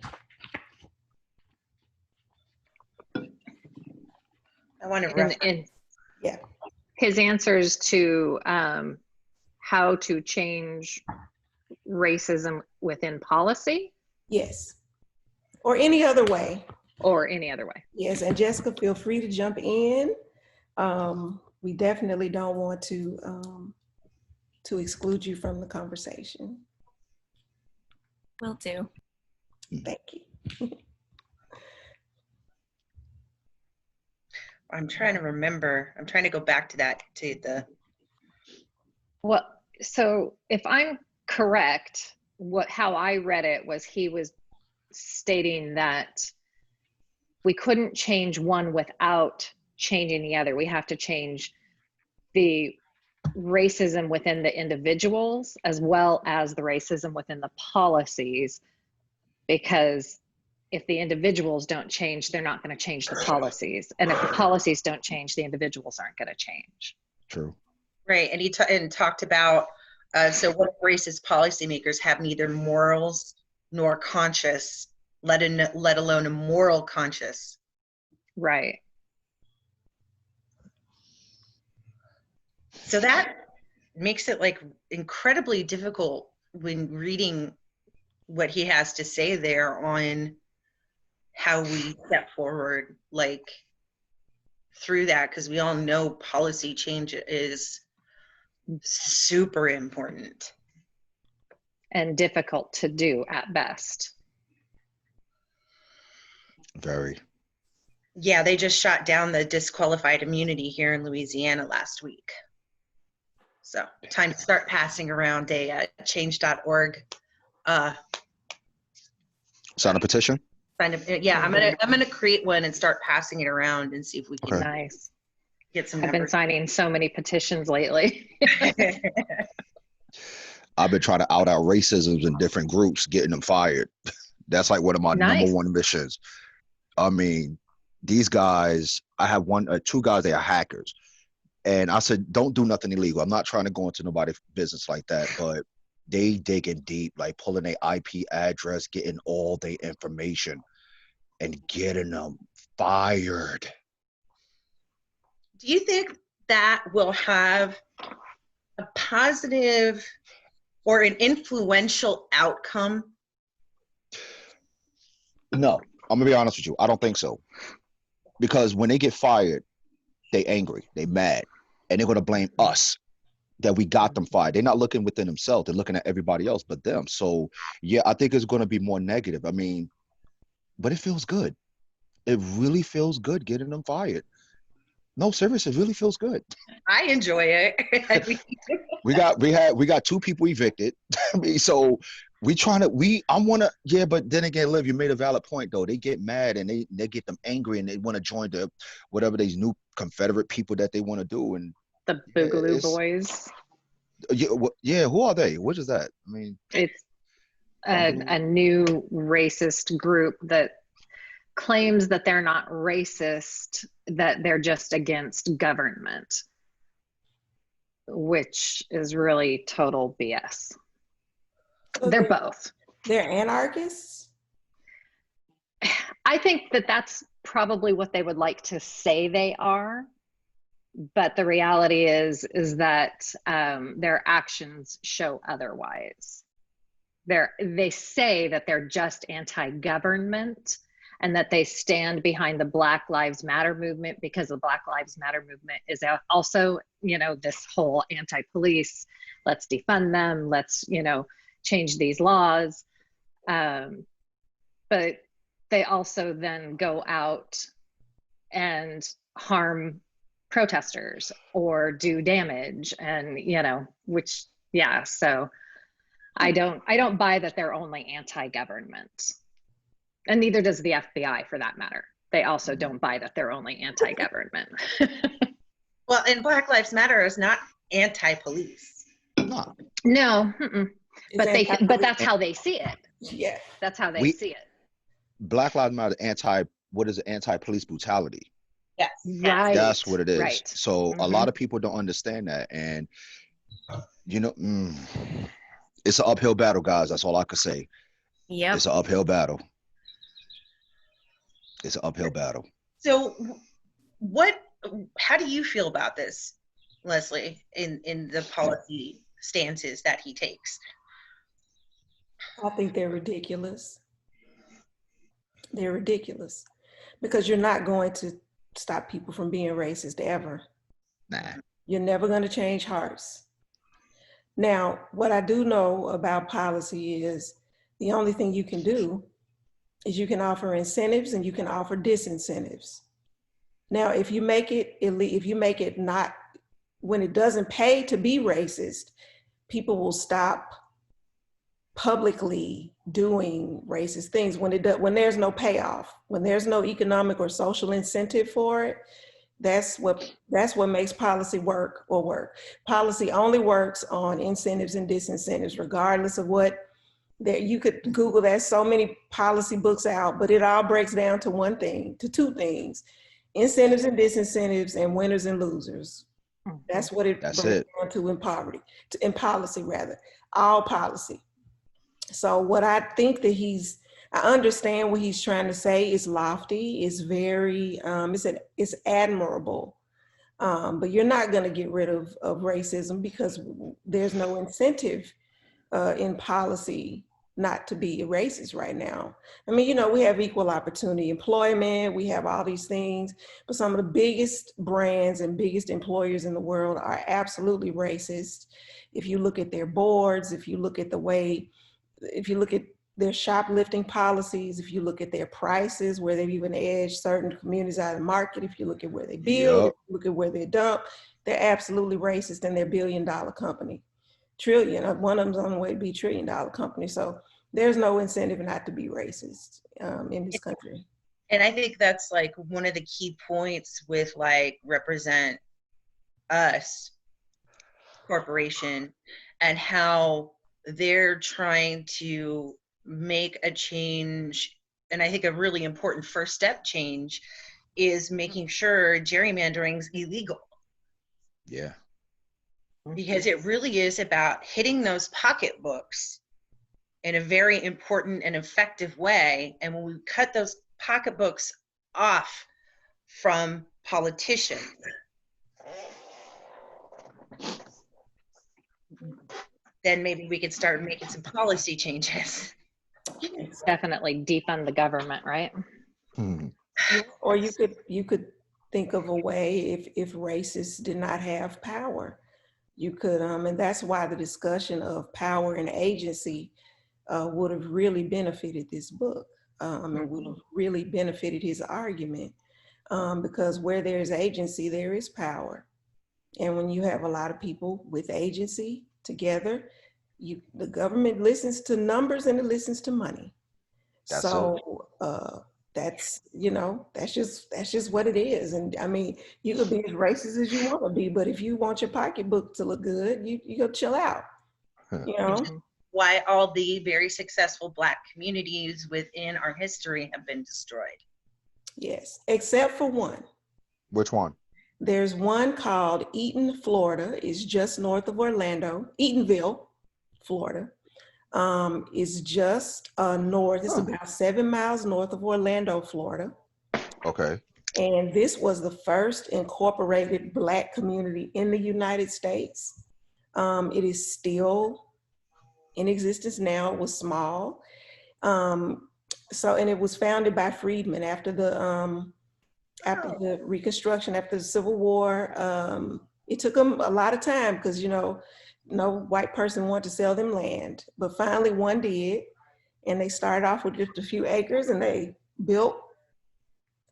I want to yeah. His answers to how to change racism within policy. Yes. Or any other way. Or any other way. Yes, and Jessica, feel free to jump in. We definitely don't want to exclude you from the conversation. Will do. Thank you. I'm trying to remember. I'm trying to go back to that, Well, so if I'm correct, how I read it was he was stating that we couldn't change one without changing the other. We have to change the racism within the individuals as well as the racism within the policies, because if the individuals don't change, they're not going to change the policies. And if the policies don't change, the individuals aren't going to change. True. Right, and he talked about, so what if racist policymakers have neither morals nor conscience, let alone a moral conscience? Right. So that makes it like incredibly difficult when reading what he has to say there on how we step forward, like through that, because we all know policy change is super important and difficult to do at best. Very. Yeah, they just shot down the disqualified immunity here in Louisiana last week. So time to start passing around a change.org. Sign a petition? Yeah, I'm gonna create one and start passing it around and see if we can Nice. Get some I've been signing so many petitions lately. I've been trying to out racisms in different groups, getting them fired. That's like one of my number Nice. one missions. I mean, these guys, I have two guys, they are hackers. And I said, don't do nothing illegal. I'm not trying to go into nobody's business like that, but they digging deep, like pulling their IP address, getting all their information and getting them fired. Do you think that will have a positive or an influential outcome? No, I'm gonna be honest with you. I don't think so. Because when they get fired, they angry, they mad, and they're gonna blame us that we got them fired. They're not looking within themselves. They're looking at everybody else but them. So yeah, I think it's gonna be more negative. I mean, but it feels good. It really feels good getting them fired. No, seriously, it really feels good. I enjoy it. We got two people evicted. I mean, so I wanna, yeah, but then again, Liv, you made a valid point though. They get mad and they get them angry and they want to join the whatever these new Confederate people that they want to do. And The Boogaloo Boys. yeah, who are they? What is that? I mean, It's a new racist group that claims that they're not racist, that they're just against government, which is really total BS. So They're both. They're anarchists? I think that that's probably what they would like to say they are, but the reality is that their actions show otherwise. They say that they're just anti-government and that they stand behind the Black Lives Matter movement, because the Black Lives Matter movement is also, this whole anti-police, let's defund them, let's, change these laws. But they also then go out and harm protesters or do damage, and which, yeah, so I don't buy that they're only anti-government, and neither does the FBI for that matter. They also don't buy that they're only anti-government. Well, and Black Lives Matter is not anti-police. No. But that's how they see it. Yeah, that's how they see it. Black Lives Matter anti-police brutality. Yes. Right. That's what it is. Right. So a lot of people don't understand that. And, it's an uphill battle, guys. That's all I could say. Yep. It's an uphill battle. It's an uphill battle. So how do you feel about this, Leslie, in the policy stances that he takes? I think they're ridiculous. They're ridiculous because you're not going to stop people from being racist ever. Nah. You're never going to change hearts. Now, what I do know about policy is the only thing you can do is you can offer incentives and you can offer disincentives. Now, if you make it not, when it doesn't pay to be racist, people will stop publicly doing racist things when there's no payoff, when there's no economic or social incentive for it. That's what makes policy work. Policy only works on incentives and disincentives, regardless of what. You could Google, there's so many policy books out, but it all breaks down to two things: incentives and disincentives, and winners and losers. That's what it breaks down to in policy, all policy. So what I think that I understand what he's trying to say is lofty, is very, it's admirable, but you're not going to get rid of racism because there's no incentive in policy not to be a racist right now. I mean, we have equal opportunity employment, we have all these things, but some of the biggest brands and biggest employers in the world are absolutely racist. If you look at their boards, if you look at their shoplifting policies, if you look at their prices, where they've even edged certain communities out of the market, if you look at where they build, if you look at where they dump, they're absolutely racist, and they're $1 billion company. Trillion, one of them's on the way to be $1 trillion company. So there's no incentive not to be racist in this country. And I think that's like one of the key points with like Represent Us Corporation, and how they're trying to make a change. And I think a really important first step change is making sure gerrymandering's illegal. Yeah. Because it really is about hitting those pocketbooks in a very important and effective way. And when we cut those pocketbooks off from politicians, then maybe we could start making some policy changes. Definitely defund the government, right? Or you could think of a way if racists did not have power. You could, and that's why the discussion of power and agency would have really benefited this book, and would have really benefited his argument, because where there's agency, there is power. And when you have a lot of people with agency together, the government listens to numbers and it listens to money. That's That's, that's just what it is. And I mean, you could be as racist as you want to be, but if you want your pocketbook to look good, you go chill out, Why all the very successful Black communities within our history have been destroyed. Yes, except for one. Which one? There's one called Eaton, Florida. It's just north of Orlando. Eatonville, Florida. Is just north. It's about 7 miles north of Orlando, Florida. Okay. And this was the first incorporated Black community in the United States. It is still in existence now. It was small. And it was founded by freedmen after the Reconstruction, after the Civil War. It took them a lot of time because, no white person wanted to sell them land, but finally one did. And they started off with just a few acres and they built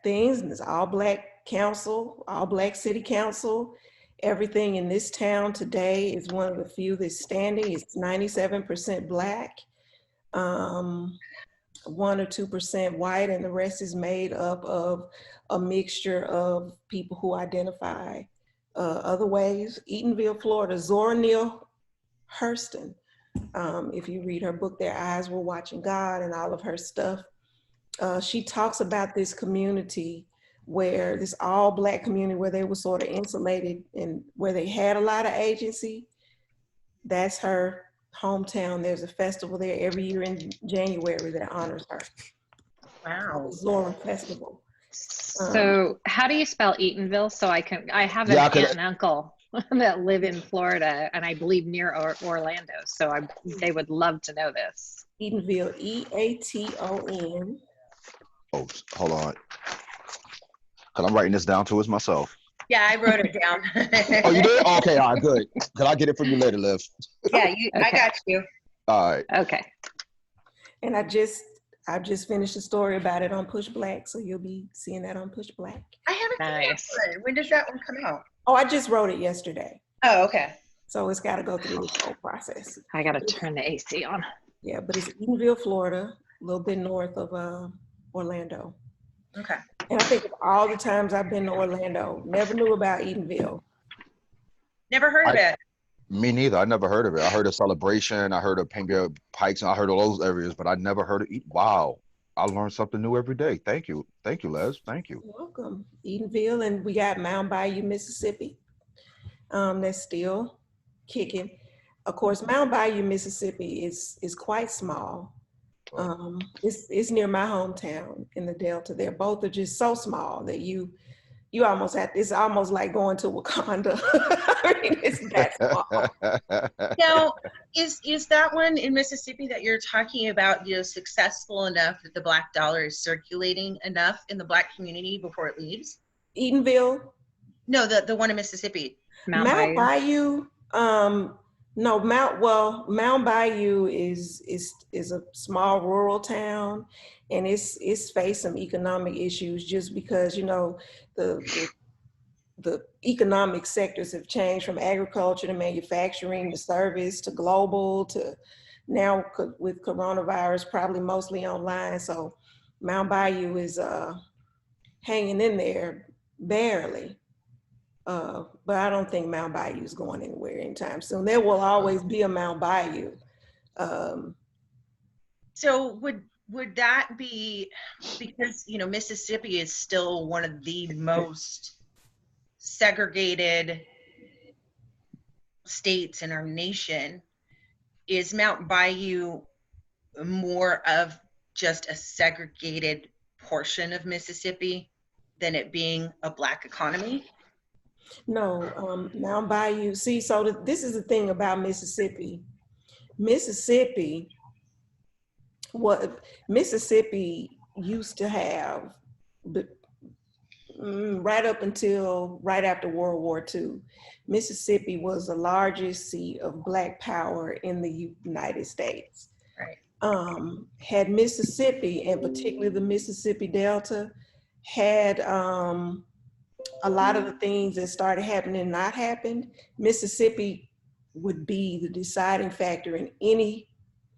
things, and it's all Black council, all Black city council. Everything in this town today is one of the few that's standing. It's 97% Black, 1 or 2% white, and the rest is made up of a mixture of people who identify other ways. Eatonville, Florida, Zora Neale Hurston. If you read her book, Their Eyes Were Watching God, and all of her stuff, she talks about this community where this all Black community where they were sort of insulated and where they had a lot of agency. That's her hometown. There's a festival there every year in January that honors her. Wow. Zora Festival. So how do you spell Eatonville? So I have an aunt and uncle that live in Florida, and I believe near Orlando. So they would love to know this. Eatonville, E-A-T-O-N. Oh, hold on. Because I'm writing this down too as myself. Yeah, I wrote it down. Oh, you did? Okay, all right, good. Because I'll get it from you later, Liv. Yeah, I got you. All right. Okay. And I just finished a story about it on Push Black, so you'll be seeing that on Push Black. I haven't seen that one. When does that one come out? Oh, I just wrote it yesterday. Oh, okay. So it's got to go through this whole process. I got to turn the AC on. Yeah, but it's Eatonville, Florida, a little bit north of Orlando. Okay. And I think of all the times I've been to Orlando, never knew about Eatonville. Never heard of it. Me neither. I never heard of it. I heard of Celebration. I heard of Penguin Pikes, and I heard of those areas, but I never heard of Wow. I learn something new every day. Thank you. Thank you, Les. Thank you. You're welcome. Eatonville, and we got Mound Bayou, Mississippi. That's still kicking. Of course, Mound Bayou, Mississippi is quite small. It's near my hometown in the Delta. They're both are just so small that you almost have, it's almost like going to Wakanda. I mean, it's that small. Now, is that one in Mississippi that you're talking about, successful enough that the Black dollar is circulating enough in the Black community before it leaves? Eatonville? No, the one in Mississippi. Mount Bayou. No, Mound Bayou is a small rural town, and it's faced some economic issues just because the economic sectors have changed from agriculture to manufacturing to service to global to now with coronavirus probably mostly online. So Mound Bayou is hanging in there barely. But I don't think Mound Bayou is going anywhere anytime soon. There will always be a Mound Bayou. So would that be because, you know, Mississippi is still one of the most segregated states in our nation? Is Mount Bayou more of just a segregated portion of Mississippi than it being a Black economy? No, Mount Bayou. See, so this is the thing about Mississippi. Mississippi used to have, but right up until right after World War II, Mississippi was the largest seat of Black power in the United States. Right. Had Mississippi, and particularly the Mississippi Delta, had a lot of the things that started happening not happened, Mississippi would be the deciding factor in any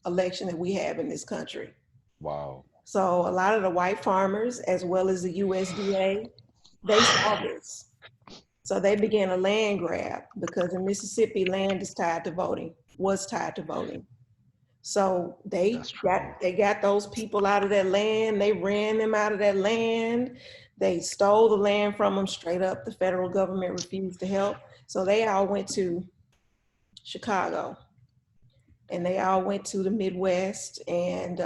election that we have in this country. Wow. So a lot of the white farmers, as well as the USDA, they saw this. So they began a land grab, because in Mississippi, land is tied to voting, was tied to voting. So they got those people out of that land. They ran them out of that land. They stole the land from them straight up. The federal government refused to help. So they all went to Chicago, and they all went to the Midwest. And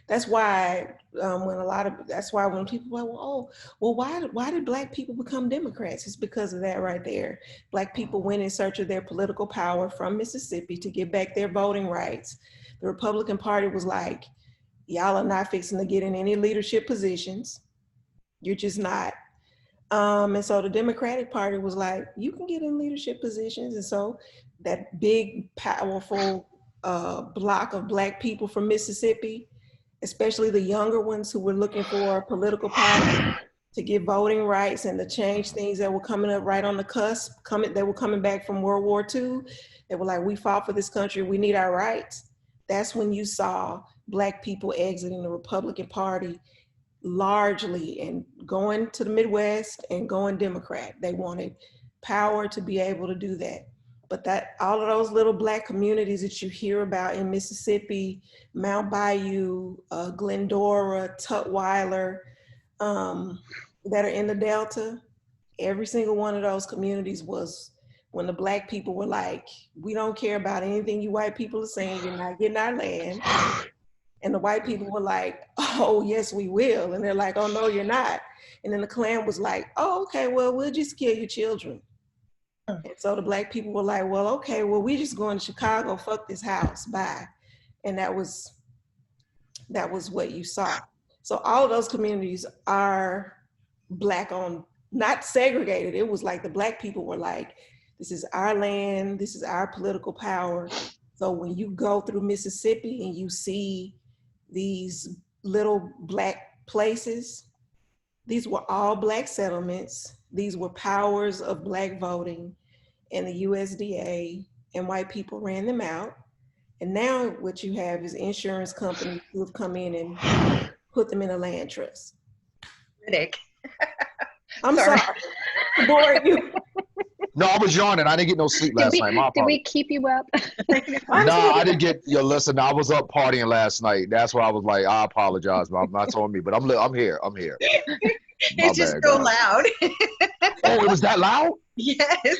that's why when people are like, well, why did Black people become Democrats? It's because of that right there. Black people went in search of their political power from Mississippi to get back their voting rights. The Republican Party was like, y'all are not fixing to get in any leadership positions. You're just not. And so the Democratic Party was like, you can get in leadership positions. And so that big, powerful block of Black people from Mississippi, especially the younger ones who were looking for political power to get voting rights and to change things that were coming up right on the cusp, they were coming back from World War II. They were like, we fought for this country, we need our rights. That's when you saw Black people exiting the Republican Party largely and going to the Midwest and going Democrat. They wanted power to be able to do that. But that all of those little Black communities that you hear about in Mississippi, Mount Bayou, Glendora, Tutwiler, that are in the Delta, every single one of those communities was when the Black people were like, we don't care about anything you white people are saying, you're not getting our land. And the white people were like, oh, yes, we will. And they're like, oh, no, you're not. And then the Klan was like, oh, okay, well, we'll just kill your children. And so the Black people were like, well, okay, well, we just going to Chicago, fuck this house, bye. And that was what you saw. So all of those communities are Black owned, not segregated. It was like the Black people were like, this is our land, this is our political power. So when you go through Mississippi and you see these little Black places, these were all Black settlements. These were powers of Black voting, and the USDA and white people ran them out. And now what you have is insurance companies who have come in and put them in a land trust. Ridic. I'm sorry. Bored you. No, I was yawning. I didn't get no sleep last night. Did we keep you up? No, I didn't get. Listen, I was up partying last night. That's why I was like, I apologize. I'm not on me, but I'm here. I'm here. It's just so loud. Oh, it was that loud? Yes.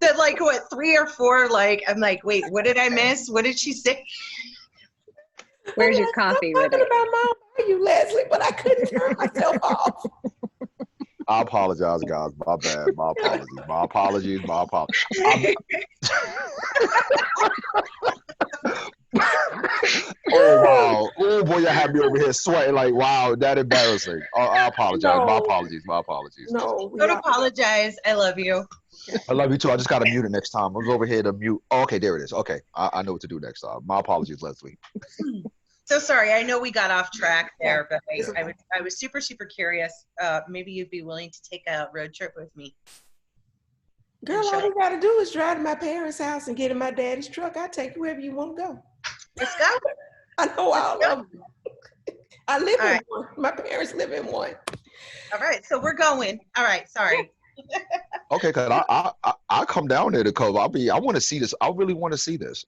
That like what 3 or 4? Like I'm like, wait, what did I miss? What did she say? Where's your coffee with it? About Mount Bayou, Leslie, but I couldn't turn myself off. I apologize, guys. My bad. My apologies. My apologies. My apologies. Oh wow! Oh boy, you had me over here sweating like wow. That embarrassing. I apologize. No. My apologies. My apologies. No, Don't apologize. I love you. I love you too. I just got to mute it next time. I was over here to mute. Oh, okay, there it is. Okay, I know what to do next time. My apologies, Leslie. So sorry. I know we got off track there, but I was super curious. Maybe you'd be willing to take a road trip with me. Girl, all you gotta do is drive to my parents' house and get in my daddy's truck. I'll take you wherever you want to go. Let's go. I know all of them. I live in one. My parents live in one. All right, so we're going. All right, sorry. Okay, cause I come down there to cover. I want to see this. I really want to see this.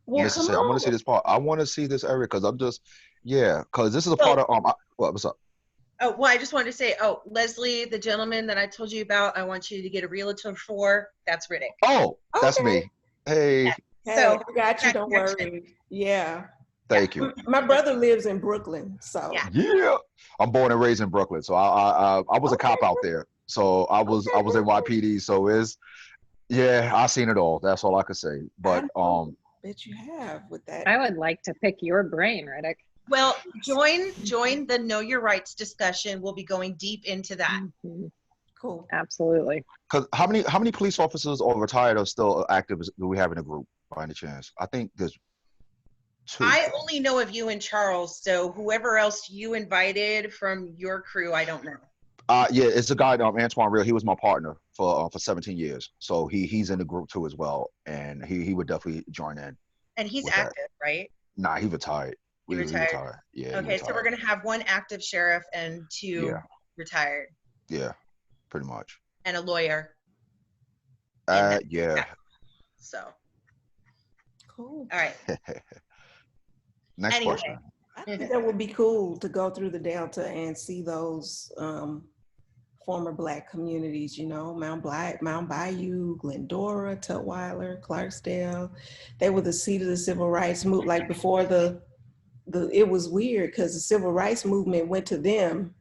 Well, necessary. I want to see this part. I want to see this area because I'm just, yeah, because this is a part of what's up? Oh, well, I just wanted to say, Leslie, the gentleman that I told you about, I want you to get a realtor for. That's Riddick. Oh, that's okay. me. Hey, Hey, So I got you. that Don't connection. worry. Yeah. thank you. My brother lives in Brooklyn, so. Yeah. Yeah, I'm born and raised in Brooklyn, so I was a cop out there. So I was in YPD. So yeah, I seen it all. That's all I could say. But Bet you have with that. I would like to pick your brain, Riddick. Well, join the Know Your Rights discussion. We'll be going deep into that. Mhm. Cool. Absolutely. because how many police officers or retired or still active do we have in the group by any chance? I think there's 2. I only know of you and Charles, so whoever else you invited from your crew, I don't know. Yeah, it's a guy, Antoine Real. He was my partner for 17 years, so he's in the group too as well, and he would definitely join in. And he's with that. active, right? Nah, he retired. He retired. Yeah. Okay, so we're gonna have 1 active sheriff and 2 retired. Yeah, pretty much. And a lawyer. Yeah. So. Cool. All right. Next question. I think that would be cool to go through the Delta and see those former Black communities, Mount Bayou, Glendora, Tutwiler, Clarksdale. They were the seat of the civil rights movement. Like before it was weird because the civil rights movement went to them.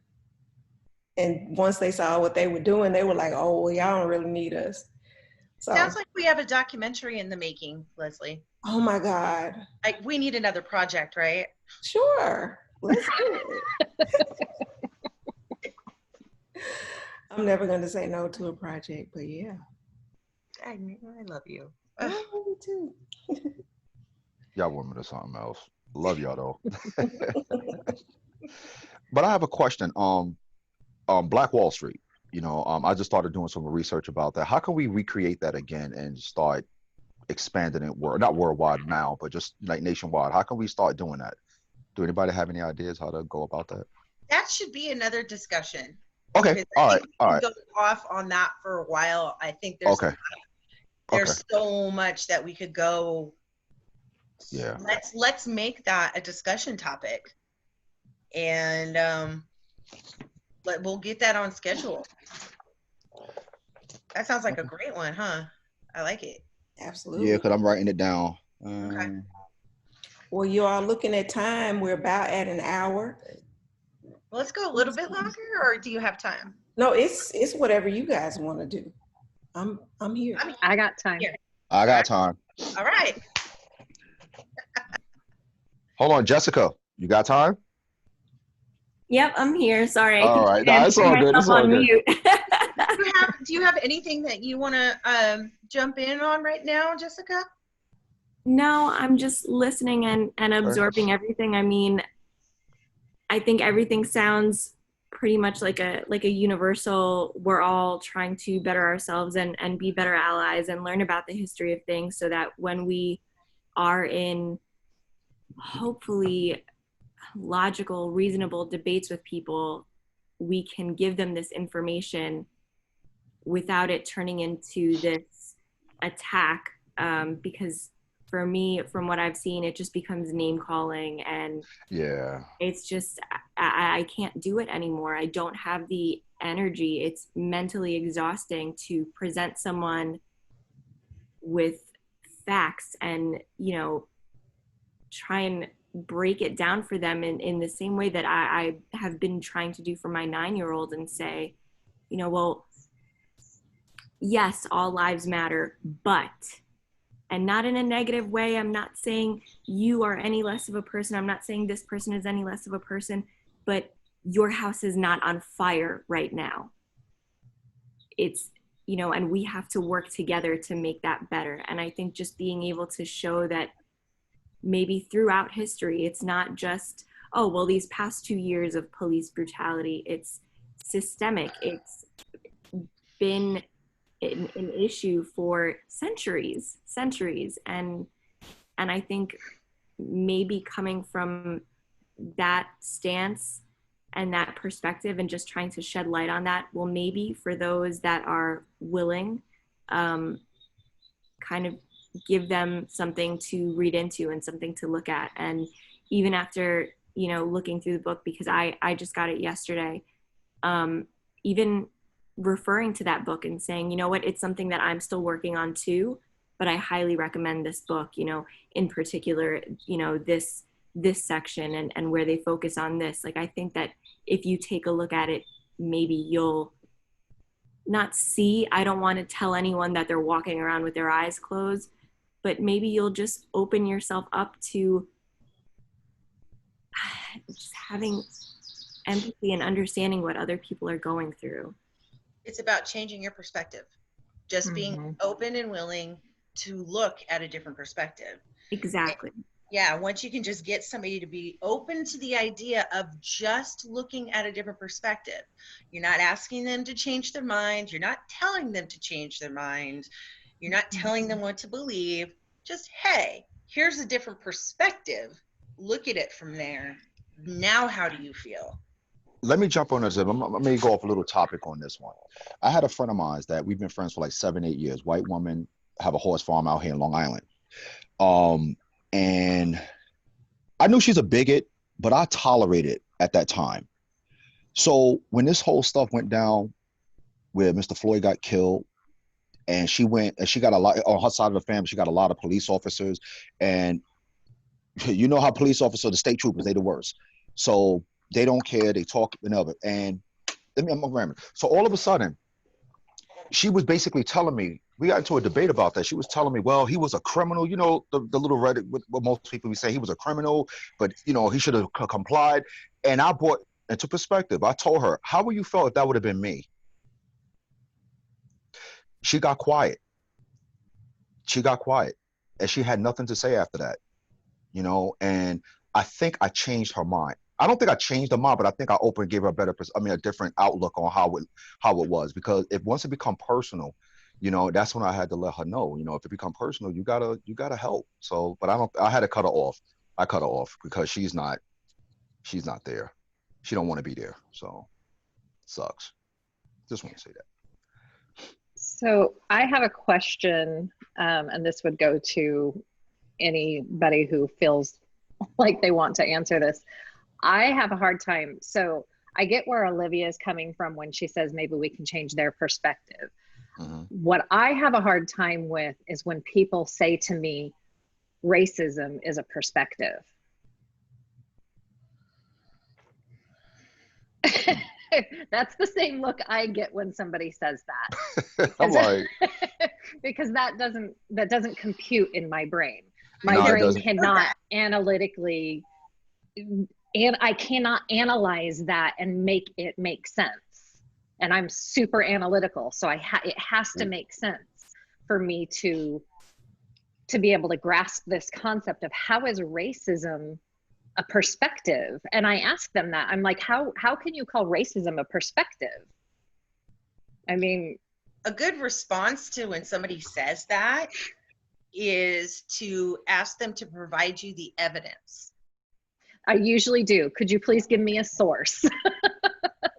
And once they saw what they were doing, they were like, oh, well, y'all don't really need us. So, sounds like we have a documentary in the making, Leslie. Oh my God. We need another project, right? Sure. Let's do it. I'm never going to say no to a project, but yeah. I love you. I love you too. Y'all women are something else. Love y'all though. But I have a question. Black Wall Street. I just started doing some research about that. How can we recreate that again and start expanding it not worldwide now, but just like nationwide? How can we start doing that? Do anybody have any ideas how to go about that? That should be another discussion. Okay. All right. Go off on that for a while. I think there's so much that we could go. Yeah. Let's make that a discussion topic, and we'll get that on schedule. That sounds like a great one, huh? I like it. Absolutely. Yeah, because I'm writing it down. Okay. Well, you are looking at time. We're about at an hour. Well, let's go a little bit longer, or do you have time? No, it's whatever you guys want to do. I'm here. I got time. Here. I got time. All right. Hold on, Jessica. You got time? Yep, I'm here. Sorry. All right. No, it's all good. It's all good. Mute. Do you have anything that you want to jump in on right now, Jessica? No, I'm just listening and absorbing everything. I mean, I think everything sounds pretty much like a universal, we're all trying to better ourselves and be better allies and learn about the history of things so that when we are in hopefully logical, reasonable debates with people, we can give them this information without it turning into this attack, because for me, from what I've seen, it just becomes name calling, and yeah, it's just I can't do it anymore. I don't have the energy. It's mentally exhausting to present someone with facts and try and break it down for them in the same way that I have been trying to do for my 9-year-old and say, well, yes, all lives matter, but, and not in a negative way. I'm not saying you are any less of a person. I'm not saying this person is any less of a person, but your house is not on fire right now. It's, and we have to work together to make that better. And I think just being able to show that maybe throughout history, it's not just, oh, well, these past 2 years of police brutality, it's systemic. It's been an issue for centuries. And I think maybe coming from that stance and that perspective and just trying to shed light on that will maybe, for those that are willing, kind of give them something to read into and something to look at. And even after, you know, looking through the book, because I just got it yesterday, even referring to that book and saying, you know what, it's something that I'm still working on too, but I highly recommend this book, you know, in particular, you know, this section and where they focus on this. Like, I think that if you take a look at it, maybe you'll not see, I don't want to tell anyone that they're walking around with their eyes closed, but maybe you'll just open yourself up to just having empathy and understanding what other people are going through. It's about changing your perspective, just being open and willing to look at a different perspective. Exactly. Yeah, once you can just get somebody to be open to the idea of just looking at a different perspective. You're not asking them to change their mind. You're not telling them to change their mind. You're not telling them what to believe. Just, hey, here's a different perspective. Look at it from there. Now, how do you feel? Let me jump on this. Let me go off a little topic on this one. I had a friend of mine that we've been friends for like 7-8 years. White woman, have a horse farm out here in Long Island. And I knew she's a bigot, but I tolerated it at that time. So when this whole stuff went down, where Mr. Floyd got killed, and she got a lot on her side of the family. She got a lot of police officers, and you know how police officers, the state troopers, they the worst. So they don't care. They talk and other. And so all of a sudden, she was basically telling me, we got into a debate about that. She was telling me, well, he was a criminal. You know, the little Reddit, what most people would say, he was a criminal, but, you know, he should have complied. And I brought into perspective. I told her, how would you feel if that would have been me? She got quiet. She got quiet. And she had nothing to say after that, you know, and I think I changed her mind. I don't think I changed her mind, but I think I gave her a different outlook on how it was. Because if once it become personal, you know, that's when I had to let her know, you know, if it become personal, you gotta help. So, but I had to cut her off. I cut her off because she's not there. She don't want to be there. So it sucks. Just want to say that. So I have a question, and this would go to anybody who feels like they want to answer this. I have a hard time. So I get where Olivia is coming from when she says maybe we can change their perspective. What I have a hard time with is when people say to me, racism is a perspective. That's the same look I get when somebody says that. I'm like, because that doesn't compute in my brain. My brain cannot analytically, and I cannot analyze that and make it make sense. And I'm super analytical, so it has to make sense for me to be able to grasp this concept of how is racism a perspective. And I ask them that. I'm like, how can you call racism a perspective? I mean, a good response to when somebody says that is to ask them to provide you the evidence. I usually do. Could you please give me a source?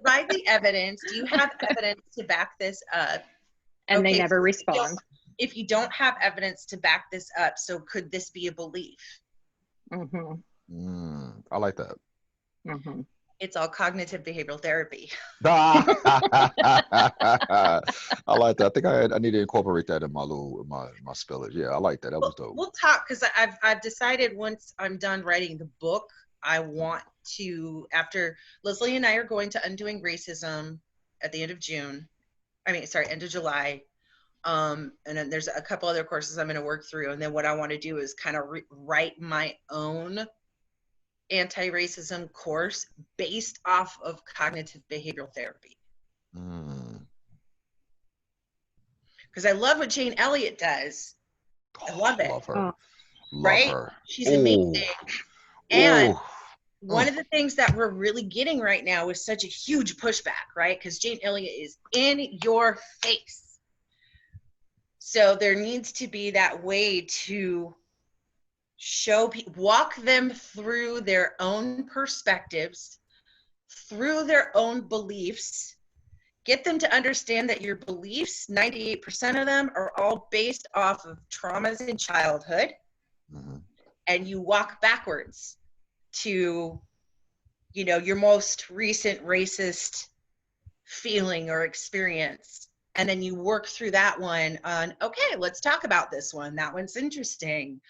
Provide the evidence. Do you have evidence to back this up? And they never respond. If you don't have evidence to back this up, so could this be a belief? I like that. It's all cognitive behavioral therapy. I like that. I think I need to incorporate that in my spillage. Yeah, I like that. That was dope. We'll talk, because I've decided once I'm done writing the book, I want to, after Leslie and I are going to Undoing Racism at the end of end of July. And then there's a couple other courses I'm going to work through. And then what I want to do is kind of write my own anti-racism course based off of cognitive behavioral therapy. Because I love what Jane Elliott does. I love it. Love her. Right? Love her. She's amazing. And one of the things that we're really getting right now is such a huge pushback, right? Because Jane Elliott is in your face. So there needs to be that way to show people, walk them through their own perspectives, through their own beliefs, get them to understand that your beliefs, 98% of them, are all based off of traumas in childhood. Mhm. And you walk backwards to, you know, your most recent racist feeling or experience. And then you work through that one on, okay, let's talk about this one. That one's interesting.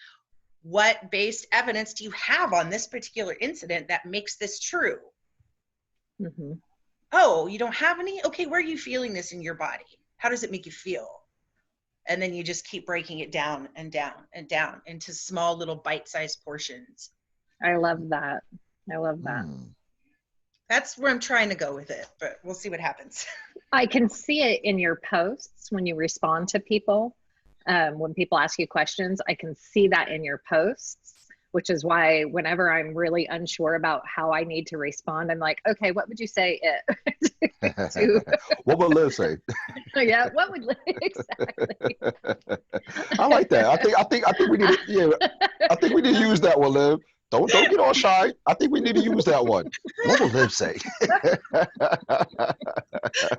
What based evidence do you have on this particular incident that makes this true? Mm-hmm. Oh, you don't have any? Okay, where are you feeling this in your body? How does it make you feel? And then you just keep breaking it down and down and down into small little bite-sized portions. I love that. I love that. Mm. That's where I'm trying to go with it, but we'll see what happens. I can see it in your posts when you respond to people. When people ask you questions, I can see that in your posts, which is why whenever I'm really unsure about how I need to respond, I'm like, okay, what would you say to, What would Liv say? yeah, what would exactly? I like that. I think we need to, yeah. I think we need to use that one, Liv. Don't get all shy. I think we need to use that one. What will Liv say?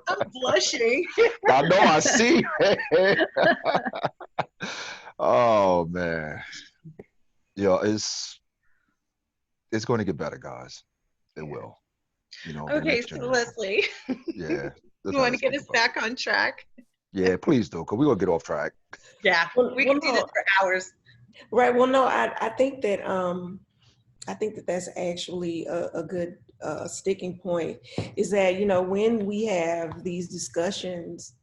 I'm blushing. I know, I see. Oh man. Yeah, it's going to get better, guys. It will. You know, the Okay, next so generation. Leslie, Yeah. you want to get us back on track? Yeah, please do, because we're gonna get off track. Yeah, we can do this for hours. Right. Well, no, I think that that's actually a good sticking point. Is that, you know, when we have these discussions,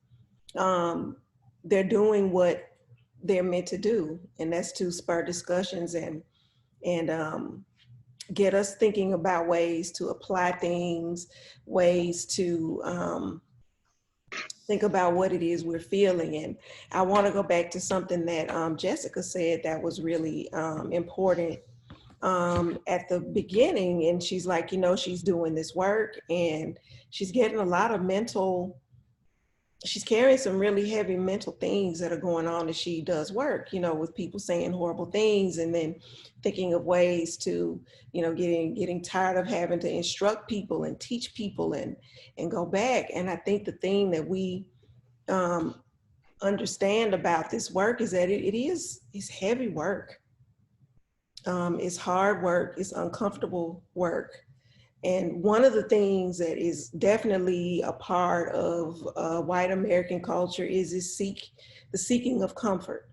they're doing what they're meant to do, and that's to spur discussions and get us thinking about ways to apply things, ways to think about what it is we're feeling. And I want to go back to something that Jessica said that was really important at the beginning. And she's like, you know, she's doing this work and she's getting a lot of she's carrying some really heavy mental things that are going on as she does work, you know, with people saying horrible things and then thinking of ways to, you know, getting tired of having to instruct people and teach people and go back. And I think the thing that we understand about this work is that it's heavy work. It's hard work, it's uncomfortable work. And one of the things that is definitely a part of white American culture is the seeking of comfort.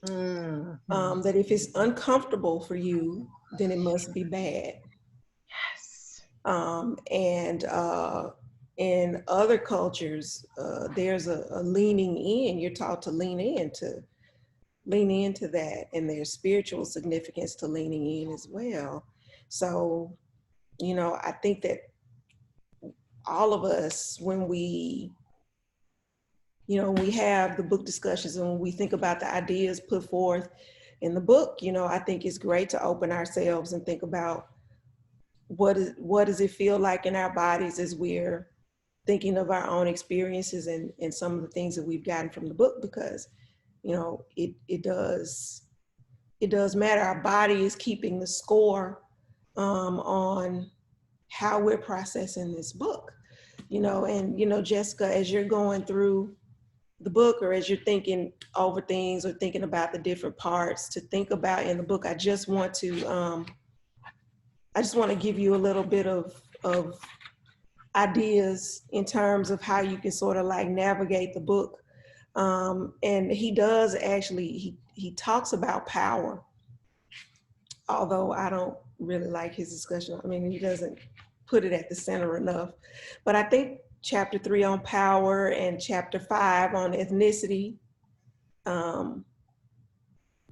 Mm-hmm. That if it's uncomfortable for you, then it must be bad. Yes. And in other cultures, there's a leaning in. You're taught to lean into that, and there's spiritual significance to leaning in as well. So, you know, I think that all of us, when we have the book discussions and when we think about the ideas put forth in the book, you know, I think it's great to open ourselves and think about what does it feel like in our bodies as we're thinking of our own experiences and some of the things that we've gotten from the book, because, you know, it does matter. Our body is keeping the score on how we're processing this book, you know. And, you know, Jessica, as you're going through the book or as you're thinking over things or thinking about the different parts to think about in the book, I just want to give you a little bit of ideas in terms of how you can sort of like navigate the book. And he does actually, he talks about power, although I don't really like his discussion. I mean, he doesn't put it at the center enough. But I think chapter 3 on power and chapter 5 on ethnicity,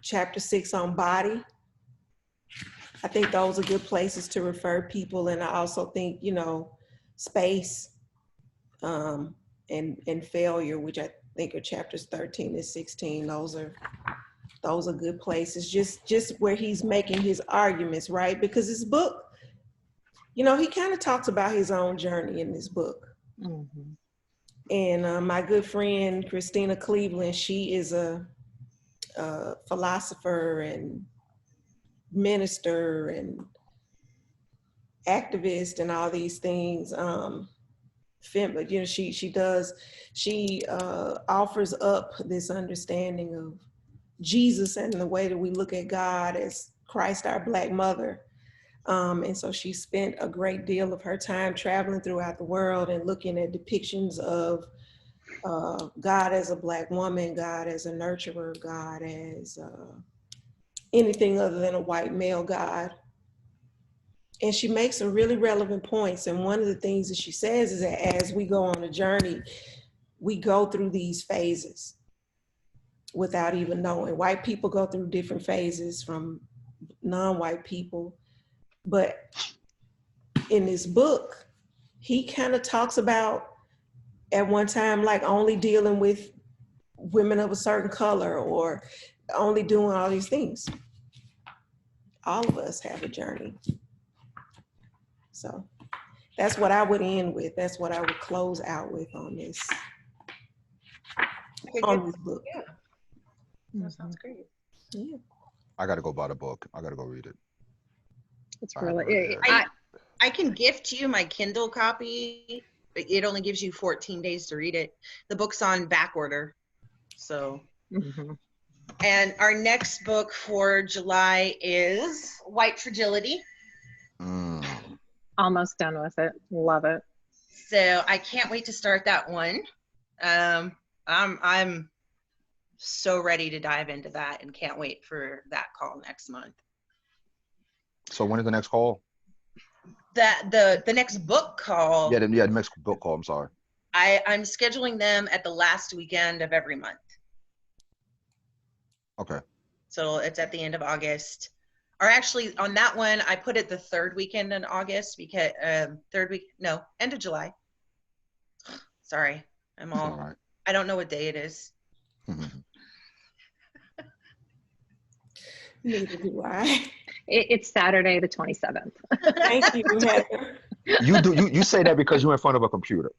chapter 6 on body, I think those are good places to refer people. And I also think, you know, space and failure, which I think are chapters 13 and 16. Those are good places, just where he's making his arguments, right? Because this book, you know, he kind of talks about his own journey in this book. Mm-hmm. And my good friend, Christina Cleveland, she is a philosopher and minister and activist and all these things. she offers up this understanding of Jesus and the way that we look at God as Christ, our Black mother. And so she spent a great deal of her time traveling throughout the world and looking at depictions of God as a Black woman, God as a nurturer, God as anything other than a white male God. And she makes some really relevant points. And one of the things that she says is that as we go on a journey, we go through these phases without even knowing. White people go through different phases from non-white people. But in this book, he kind of talks about at one time, like only dealing with women of a certain color or only doing all these things. All of us have a journey. So that's what I would end with. That's what I would close out with on this, book. Yeah, that sounds great. Yeah. I got to go buy the book. I got to go read it. It's I haven't really, read it. I can gift you my Kindle copy, but it only gives you 14 days to read it. The book's on back order. So, and our next book for July is White Fragility. almost done with it. Love it. So I can't wait to start that one. I'm so ready to dive into that and can't wait for that call next month. So when is the next call? The next book call. Yeah, the next book call. I'm sorry. I'm scheduling them at the last weekend of every month. Okay. So it's at the end of August. Or actually, on that one, I put it the third weekend in August because end of July. Sorry, I'm all right. I don't know what day it is. Neither do I. It's Saturday the 27th. Thank you, Heather. You say that because you're in front of a computer.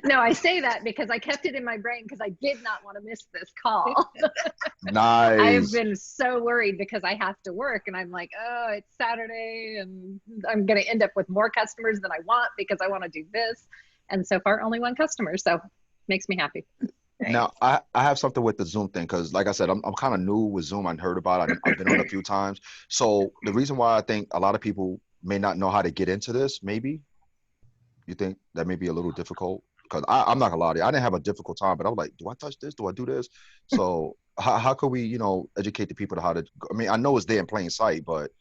No, I say that because I kept it in my brain because I did not want to miss this call. Nice. I have been so worried because I have to work and I'm like, oh, it's Saturday and I'm going to end up with more customers than I want because I want to do this. And so far, only one customer. So makes me happy. Now, I have something with the Zoom thing because, like I said, I'm kind of new with Zoom. I heard about it. I've been on it a few times. So the reason why I think a lot of people may not know how to get into this, maybe, you think that may be a little difficult? Because I'm not gonna lie to you, I didn't have a difficult time, but I was like, do I touch this? Do I do this? So how could we, educate the people to how to, I mean, I know it's there in plain sight, but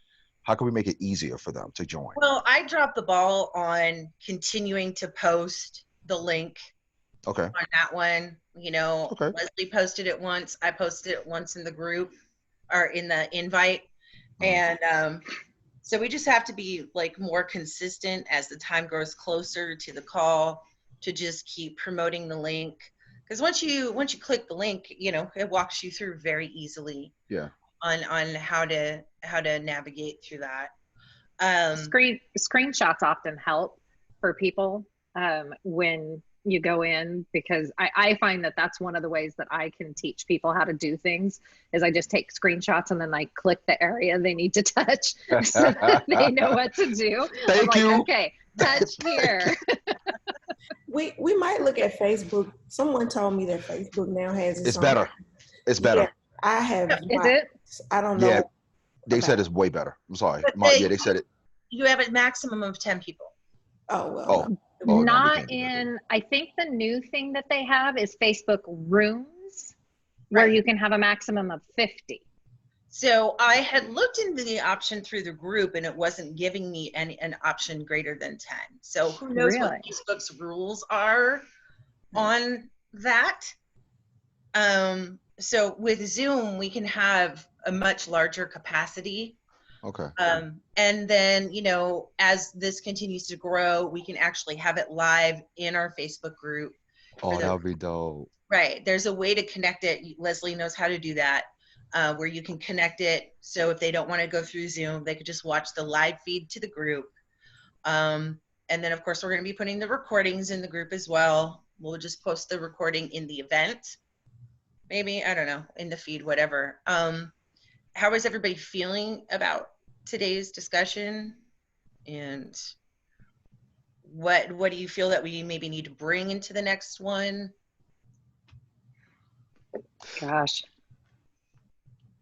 how can we make it easier for them to join? Well, I dropped the ball on continuing to post the link Okay. on that one. Okay. Leslie posted it once. I posted it once in the group or in the invite. And so we just have to be like more consistent as the time grows closer to the call to just keep promoting the link. Because once you click the link, it walks you through very easily. Yeah. On how to navigate through that. Screenshots often help for people when you go in, because I find that that's one of the ways that I can teach people how to do things is I just take screenshots and then I click the area they need to touch so that they know what to do. Thank you. Okay, touch here. We might look at Facebook. Someone told me that Facebook now has its It's own. better. It's better. Yeah, I have. Is it? I don't know. Yeah, they said it's way better. I'm sorry. They said it. You have a maximum of 10 people. Oh, well. Oh, not in, I think the new thing that they have is Facebook Rooms, where you can have a maximum of 50. So I had looked into the option through the group and it wasn't giving me an option greater than 10. So who knows what Facebook's rules are on that. So with Zoom, we can have a much larger capacity. Okay. And then, as this continues to grow, we can actually have it live in our Facebook group. Oh, that would be dope. Right. There's a way to connect it. Leslie knows how to do that, where you can connect it. So if they don't want to go through Zoom, they could just watch the live feed to the group. And then, of course, we're going to be putting the recordings in the group as well. We'll just post the recording in the event. Maybe, I don't know, in the feed, whatever. How is everybody feeling about today's discussion? And what do you feel that we maybe need to bring into the next one? Gosh.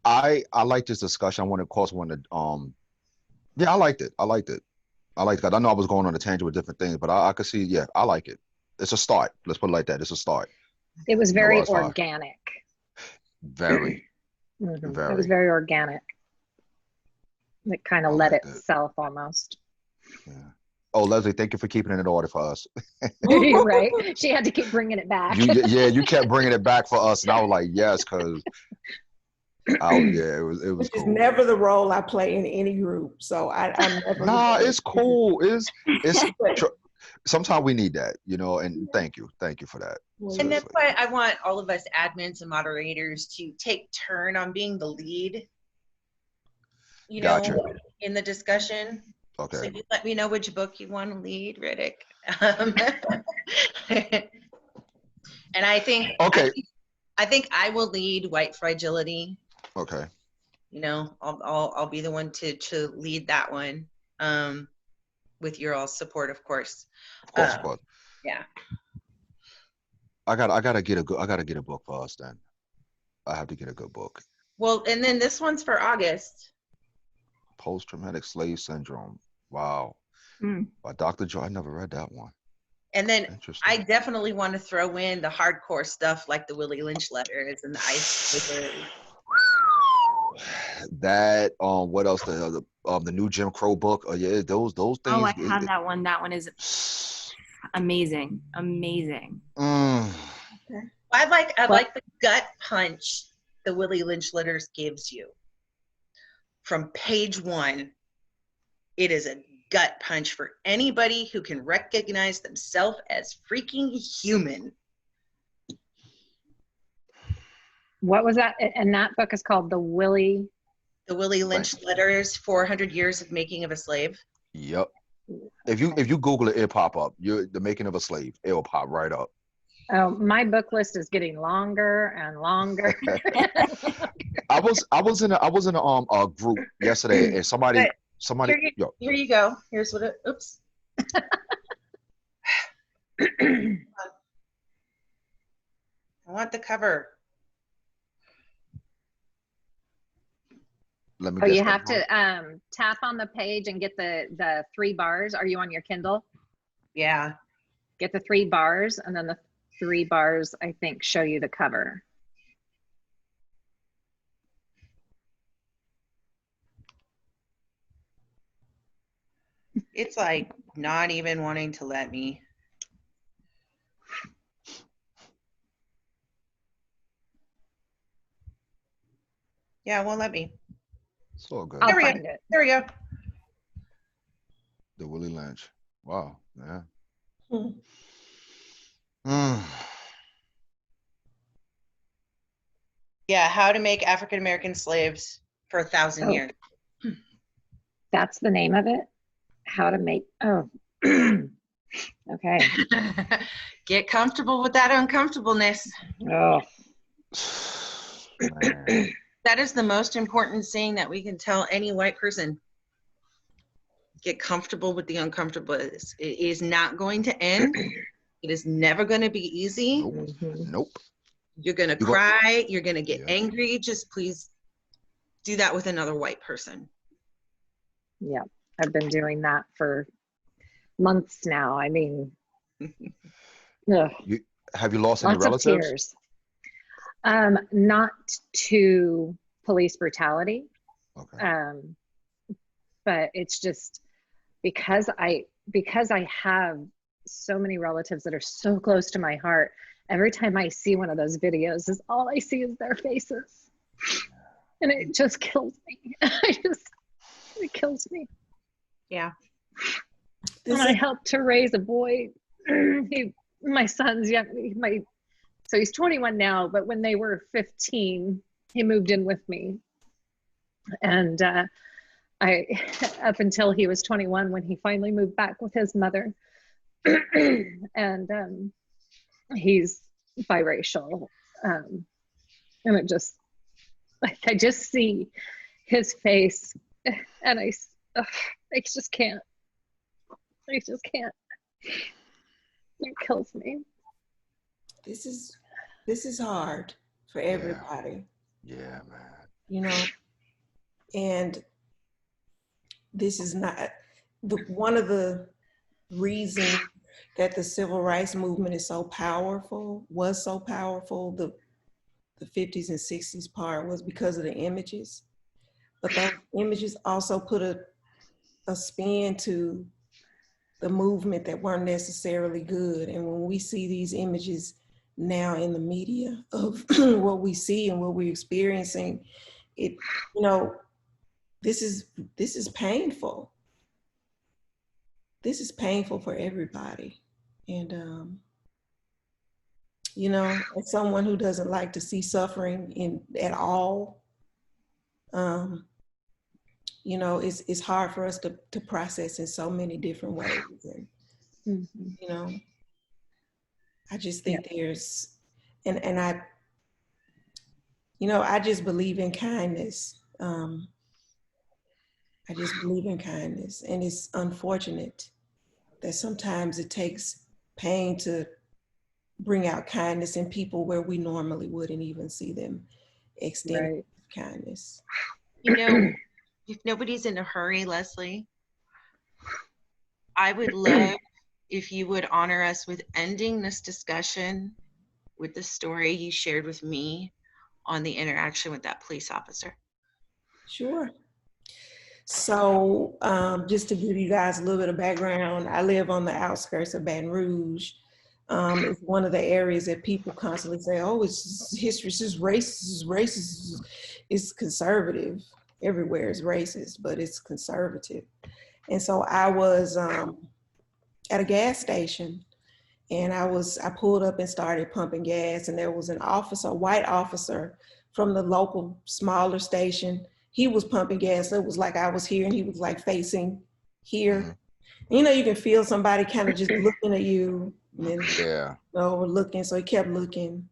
I like this discussion. I want to cause one to yeah, I liked it. I liked it. I liked it. I know I was going on a tangent with different things, but I could see, yeah, I like it. It's a start. Let's put it like that. It's a start. It was You know, very as far organic. very, It was very. very organic. It kind I of led liked it. itself almost. Yeah. Oh, Leslie, thank you for keeping it in order for us. You're right. She had to keep bringing it back. Yeah, you kept bringing it back for us, and I was like, yes, because yeah, it was Which is cool. never the role I play in any group. So I'm never. Nah, it's cool. It's sometimes we need that, you know. And thank you for that. And that's Seriously. why I want all of us admins and moderators to take turn on being the lead, you know, Gotcha. in the discussion. So Okay. you let me know which book you want to lead, Riddick. And I think Okay. I think I will lead White Fragility. Okay. You know, I'll be the one to lead that one, with your all support, of course. Of course. Yeah. I gotta get a book for us then. I have to get a good book. Well, and then this one's for August. Post-traumatic slave syndrome. Wow. Mm. By Dr. Joe. I never read that one. And then Interesting. I definitely want to throw in the hardcore stuff like the Willie Lynch letters and the ice. That what else? The new Jim Crow book. Oh yeah, those things. Oh, I have that one. That one is amazing. Amazing. Mm. I like the gut punch the Willie Lynch letters gives you. From page 1, it is a gut punch for anybody who can recognize themselves as freaking human. What was that? And that book is called The Willie Lynch letters, 400 years of making of a slave. Yep. If you Google it, it'll pop up. The making of a slave. It will pop right up. Oh, my book list is getting longer and longer. I was in a group yesterday, and somebody Here you go. Here's what it. Oops. I want the cover. Let me. Oh, you have to tap on the page and get the 3 bars. Are you on your Kindle? Yeah. Get the 3 bars, and then the 3 bars, I think, show you the cover. It's like not even wanting to let me. Yeah, it won't let me. It's all good. I'll There we find go. it. There we go. The Willie Lynch. Wow. Yeah. Mm. Yeah, how to make African American slaves for 1,000 years. That's the name of it? How to make, oh, okay. Get comfortable with that uncomfortableness. Oh. That is the most important thing that we can tell any white person. Get comfortable with the uncomfortableness. It is not going to end. It is never going to be easy. Nope. Nope. You're going to cry. You're going to get angry. Just please do that with another white person. Yeah, I've been doing that for months now. I mean, have you lost any lots relatives? of tears. Not to police brutality. Okay. But it's just because I have so many relatives that are so close to my heart. Every time I see one of those videos, is all I see is their faces, and it just kills me. It kills me. Yeah. And I helped to raise a boy. My son's young. So he's 21 now, but when they were 15, he moved in with me. And I, up until he was 21, when he finally moved back with his mother, and he's biracial, and it just, I just see his face, and I just can't. I just can't. It kills me. This is hard for everybody. Yeah, man. You know, and this is not one of the reasons that the civil rights movement is so powerful, was so powerful, the 50s and 60s part was because of the images. But those images also put a spin to the movement that weren't necessarily good. And when we see these images now in the media of what we see and what we're experiencing, it, you know, this is painful. This is painful for everybody. And, you know, as someone who doesn't like to see suffering at all, you know, it's hard for us to process in so many different ways. And, you know, I just think there's, and I, you know, I just believe in kindness. I just believe in kindness. And it's unfortunate that sometimes it takes pain to bring out kindness in people where we normally wouldn't even see them extend kindness. You know, if nobody's in a hurry, Leslie, I would love if you would honor us with ending this discussion with the story you shared with me on the interaction with that police officer. Sure. So just to give you guys a little bit of background, I live on the outskirts of Baton Rouge. It's one of the areas that people constantly say, oh, it's history, it's just racist, it's conservative. Everywhere is racist, but it's conservative. And so I was at a gas station, and I pulled up and started pumping gas, and there was an officer, a white officer from the local smaller station. He was pumping gas. So it was like I was here and he was like facing here. Mm-hmm. You know, you can feel somebody kind of just looking at you. And then, you know, looking. So he kept looking.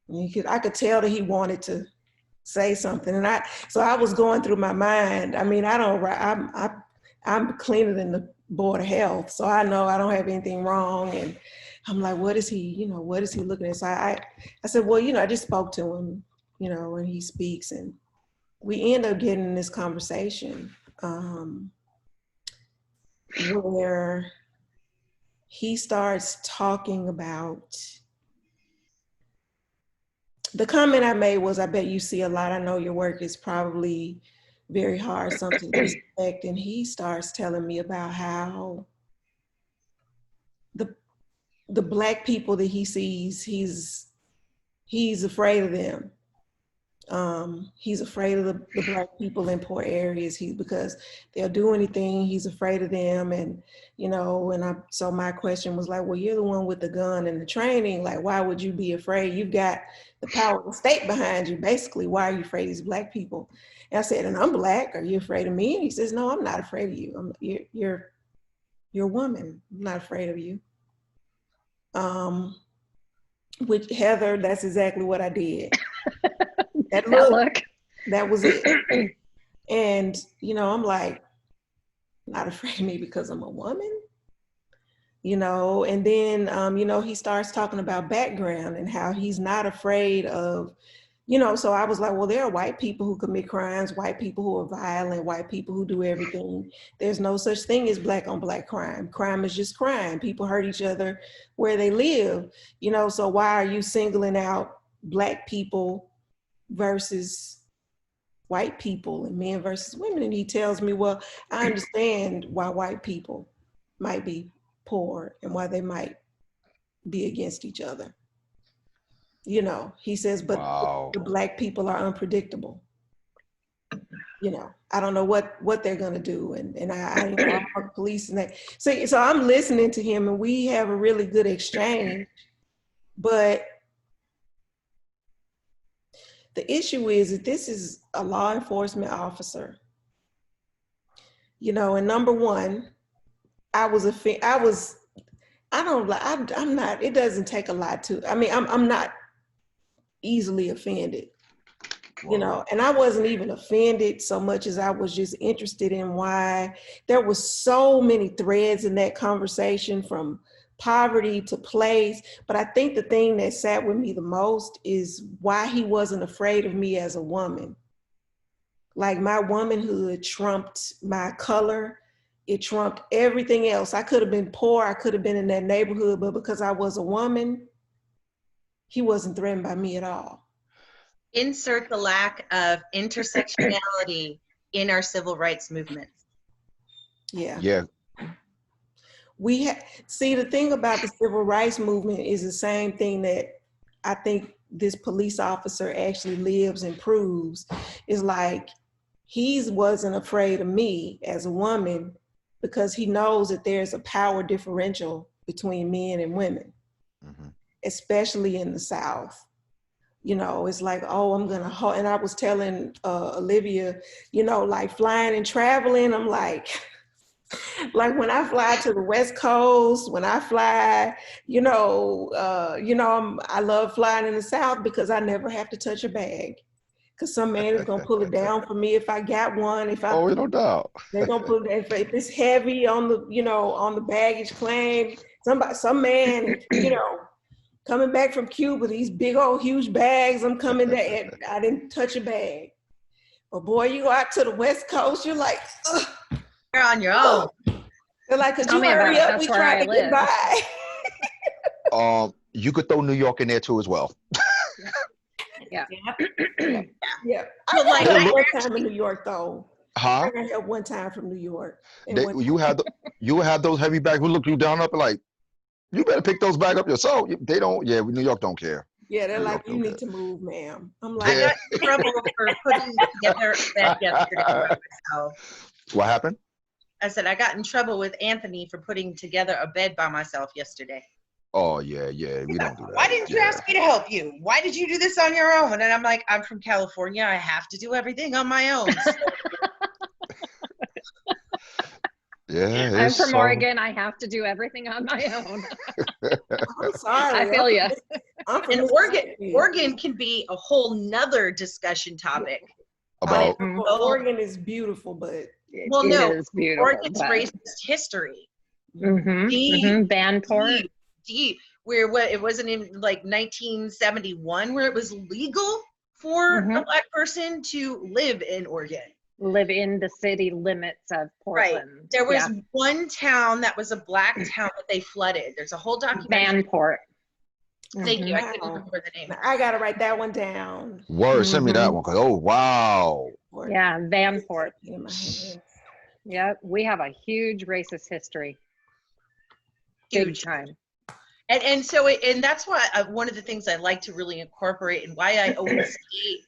And I could tell that he wanted to say something. And so I was going through my mind. I mean, I'm cleaner than the Board of Health. So I know I don't have anything wrong. And I'm like, what is he looking at? So I said, well, you know, I just spoke to him, you know, and he speaks, and we end up getting in this conversation where he starts talking about, the comment I made was, I bet you see a lot. I know your work is probably very hard, something to expect. And he starts telling me about how the Black people that he sees, he's afraid of them. He's afraid of the Black people in poor areas. Because they'll do anything, he's afraid of them. And, you know, so my question was like, well, you're the one with the gun and the training. Like, why would you be afraid? You've got the power of the state behind you. Basically, why are you afraid of these Black people? And I said, and I'm Black. Are you afraid of me? And he says, no, I'm not afraid of you. You're a woman. I'm not afraid of you. Which, Heather, that's exactly what I did. That look, that was it. And, you know, I'm like, not afraid of me because I'm a woman, you know. And then, you know, he starts talking about background and how he's not afraid of, you know, so I was like, well, there are white people who commit crimes, white people who are violent, white people who do everything. There's no such thing as Black on Black crime. Crime is just crime. People hurt each other where they live, you know, so why are you singling out Black people versus white people and men versus women? And he tells me, well, I understand why white people might be poor and why they might be against each other. You know, he says, but the Black people are unpredictable. You know, I don't know what they're gonna do. And I you know, I'm police and that. So I'm listening to him and we have a really good exchange, but the issue is that this is a law enforcement officer, you know, and number one, I'm not, it doesn't take a lot to, I mean, I'm not easily offended, You know, and I wasn't even offended so much as I was just interested in why there was so many threads in that conversation, from poverty to place. But I think the thing that sat with me the most is why he wasn't afraid of me as a woman. Like, my womanhood trumped my color. It trumped everything else. I could have been poor. I could have been in that neighborhood, but because I was a woman, he wasn't threatened by me at all. Insert the lack of intersectionality in our civil rights movement. Yeah. Yeah. See, the thing about the civil rights movement is the same thing that I think this police officer actually lives and proves. Is like, he wasn't afraid of me as a woman because he knows that there's a power differential between men and women, especially in the South. You know, it's like, oh, I'm gonna, and I was telling Olivia, you know, like flying and traveling, I'm like when I fly to the West Coast, when I fly, I love flying in the South because I never have to touch a bag. Because some man is gonna pull it down for me if I got one. No doubt. They're gonna put it, if it's heavy on the baggage claim. Some man, coming back from Cuba, these big old huge bags. I'm coming there, I didn't touch a bag. But boy, you go out to the West Coast, you're like, ugh. You're on your own. They're like, could you hurry up? We trying to get by. You could throw New York in there too as well. Yeah. Yeah. But like, I one time in New York though. Huh? I got one time from New York. You have those heavy bags who look you down up and like, you better pick those bags up yourself. They don't. Yeah, New York don't care. Yeah, they're like, you need to move, ma'am. I'm like, I got in trouble for putting together a bed yesterday by myself. What happened? I said I got in trouble with Anthony for putting together a bed by myself yesterday. Oh yeah, we don't do that. Why didn't you ask me to help you? Why did you do this on your own? And I'm like, I'm from California. I have to do everything on my own. Yeah, I'm from Oregon. I have to do everything on my own. I'm sorry. I feel you. And Oregon can be a whole nother discussion topic. About Oregon is beautiful, but well, no, is beautiful, Oregon's racist history. Vanport. Deep, where it wasn't in like 1971 where it was legal for a Black person to live in Oregon. Live in the city limits of Portland. Right. There was one town that was a Black town that they flooded. There's a whole documentary. Vanport. Thank you. I couldn't remember the name. I gotta write that one down. Word, send me that one. Cause wow. Yeah, Vanport. Yeah, we have a huge racist history. Big time. And so that's why one of the things I like to really incorporate, and why I always hate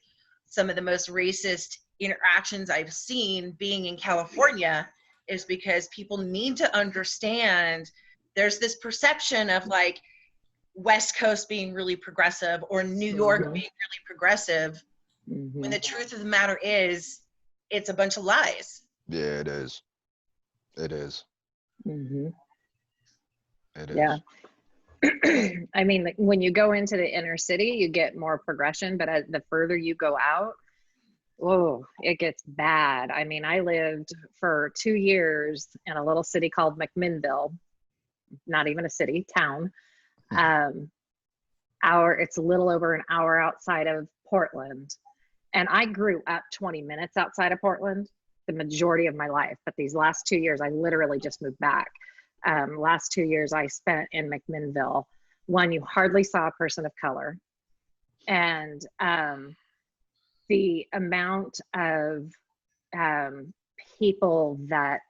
some of the most racist interactions I've seen being in California, is because people need to understand there's this perception of like West Coast being really progressive or New York being really progressive, when the truth of the matter is it's a bunch of lies. Yeah, it is. It is. It is. Yeah. I mean, like, when you go into the inner city, you get more progression, but the further you go out, it gets bad. I mean, I lived for 2 years in a little city called McMinnville, not even a city, town. It's a little over an hour outside of Portland. And I grew up 20 minutes outside of Portland the majority of my life, but these last 2 years, I literally just moved back. Last 2 years I spent in McMinnville. One, you hardly saw a person of color. And the amount of people that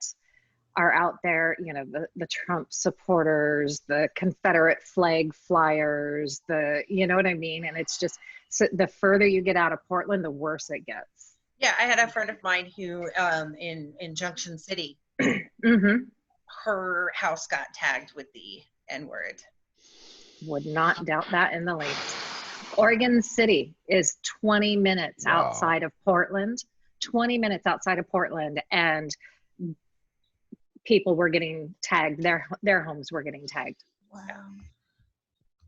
are out there, the Trump supporters, the Confederate flag flyers, you know what I mean? And it's just, so the further you get out of Portland, the worse it gets. Yeah, I had a friend of mine who in Junction City, her house got tagged with the N-word. Would not doubt that in the least. Oregon City is 20 minutes outside of Portland, 20 minutes outside of Portland, and people were getting tagged. Their homes were getting tagged. Wow.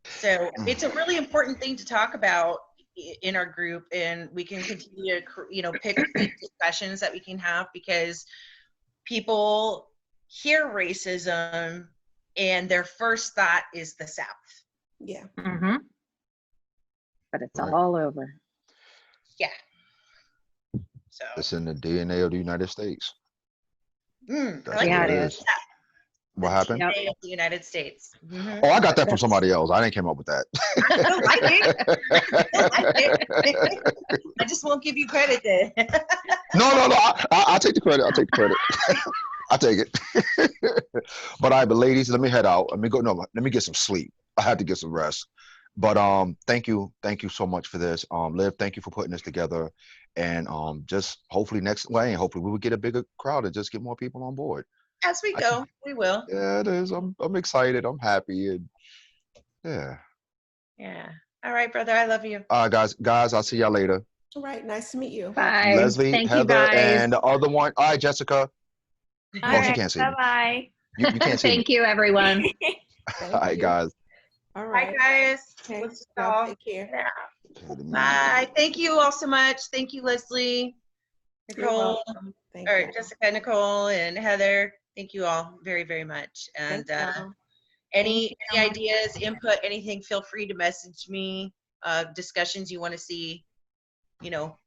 So it's a really important thing to talk about in our group, and we can continue to, you know, pick these discussions that we can have, because people hear racism and their first thought is the South. Yeah. Mm-hmm. But it's Right. all over. Yeah. So It's in the DNA of the United States. I That's like Yeah, what it it is. is. What happened? DNA of the United States. Mhm. Oh, I got that from somebody else. I didn't came up with that. I still like it. I still like it. I just won't give you credit then. No. I'll take the credit. I'll take the credit. I'll take it. But all right, but ladies, let me head out. Let me go. No, let me get some sleep. I have to get some rest. But thank you so much for this. Liv, thank you for putting this together. And just hopefully next way, and hopefully we will get a bigger crowd and just get more people on board. As we go, we will. Yeah, it is. I'm excited. I'm happy. And yeah. Yeah. All right, brother. I love you. All right, guys, I'll see y'all later. All right. Nice to meet you. Bye. Leslie, Thank you, Heather, guys. and the other one. All right, Jessica. All Oh, she right, can't see me. bye-bye. You can't see me. Thank you, everyone. Thank All right, you. guys. All Bye, right. guys. Okay. Let's Y'all all. take care. Yeah. Okay, let me- Bye. Thank you all so much. Thank you, Leslie, You're Nicole, welcome. Thank or you. Jessica, Nicole, and Heather. Thank you all very, very much. And Thank y'all. any Thank you so much. ideas, input, anything, feel free to message me. Discussions you want to see, you know,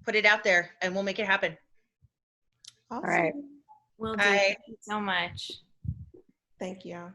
put it out there and we'll make it happen. Awesome. All right. Will do. Bye. Thank you so much. Thank y'all.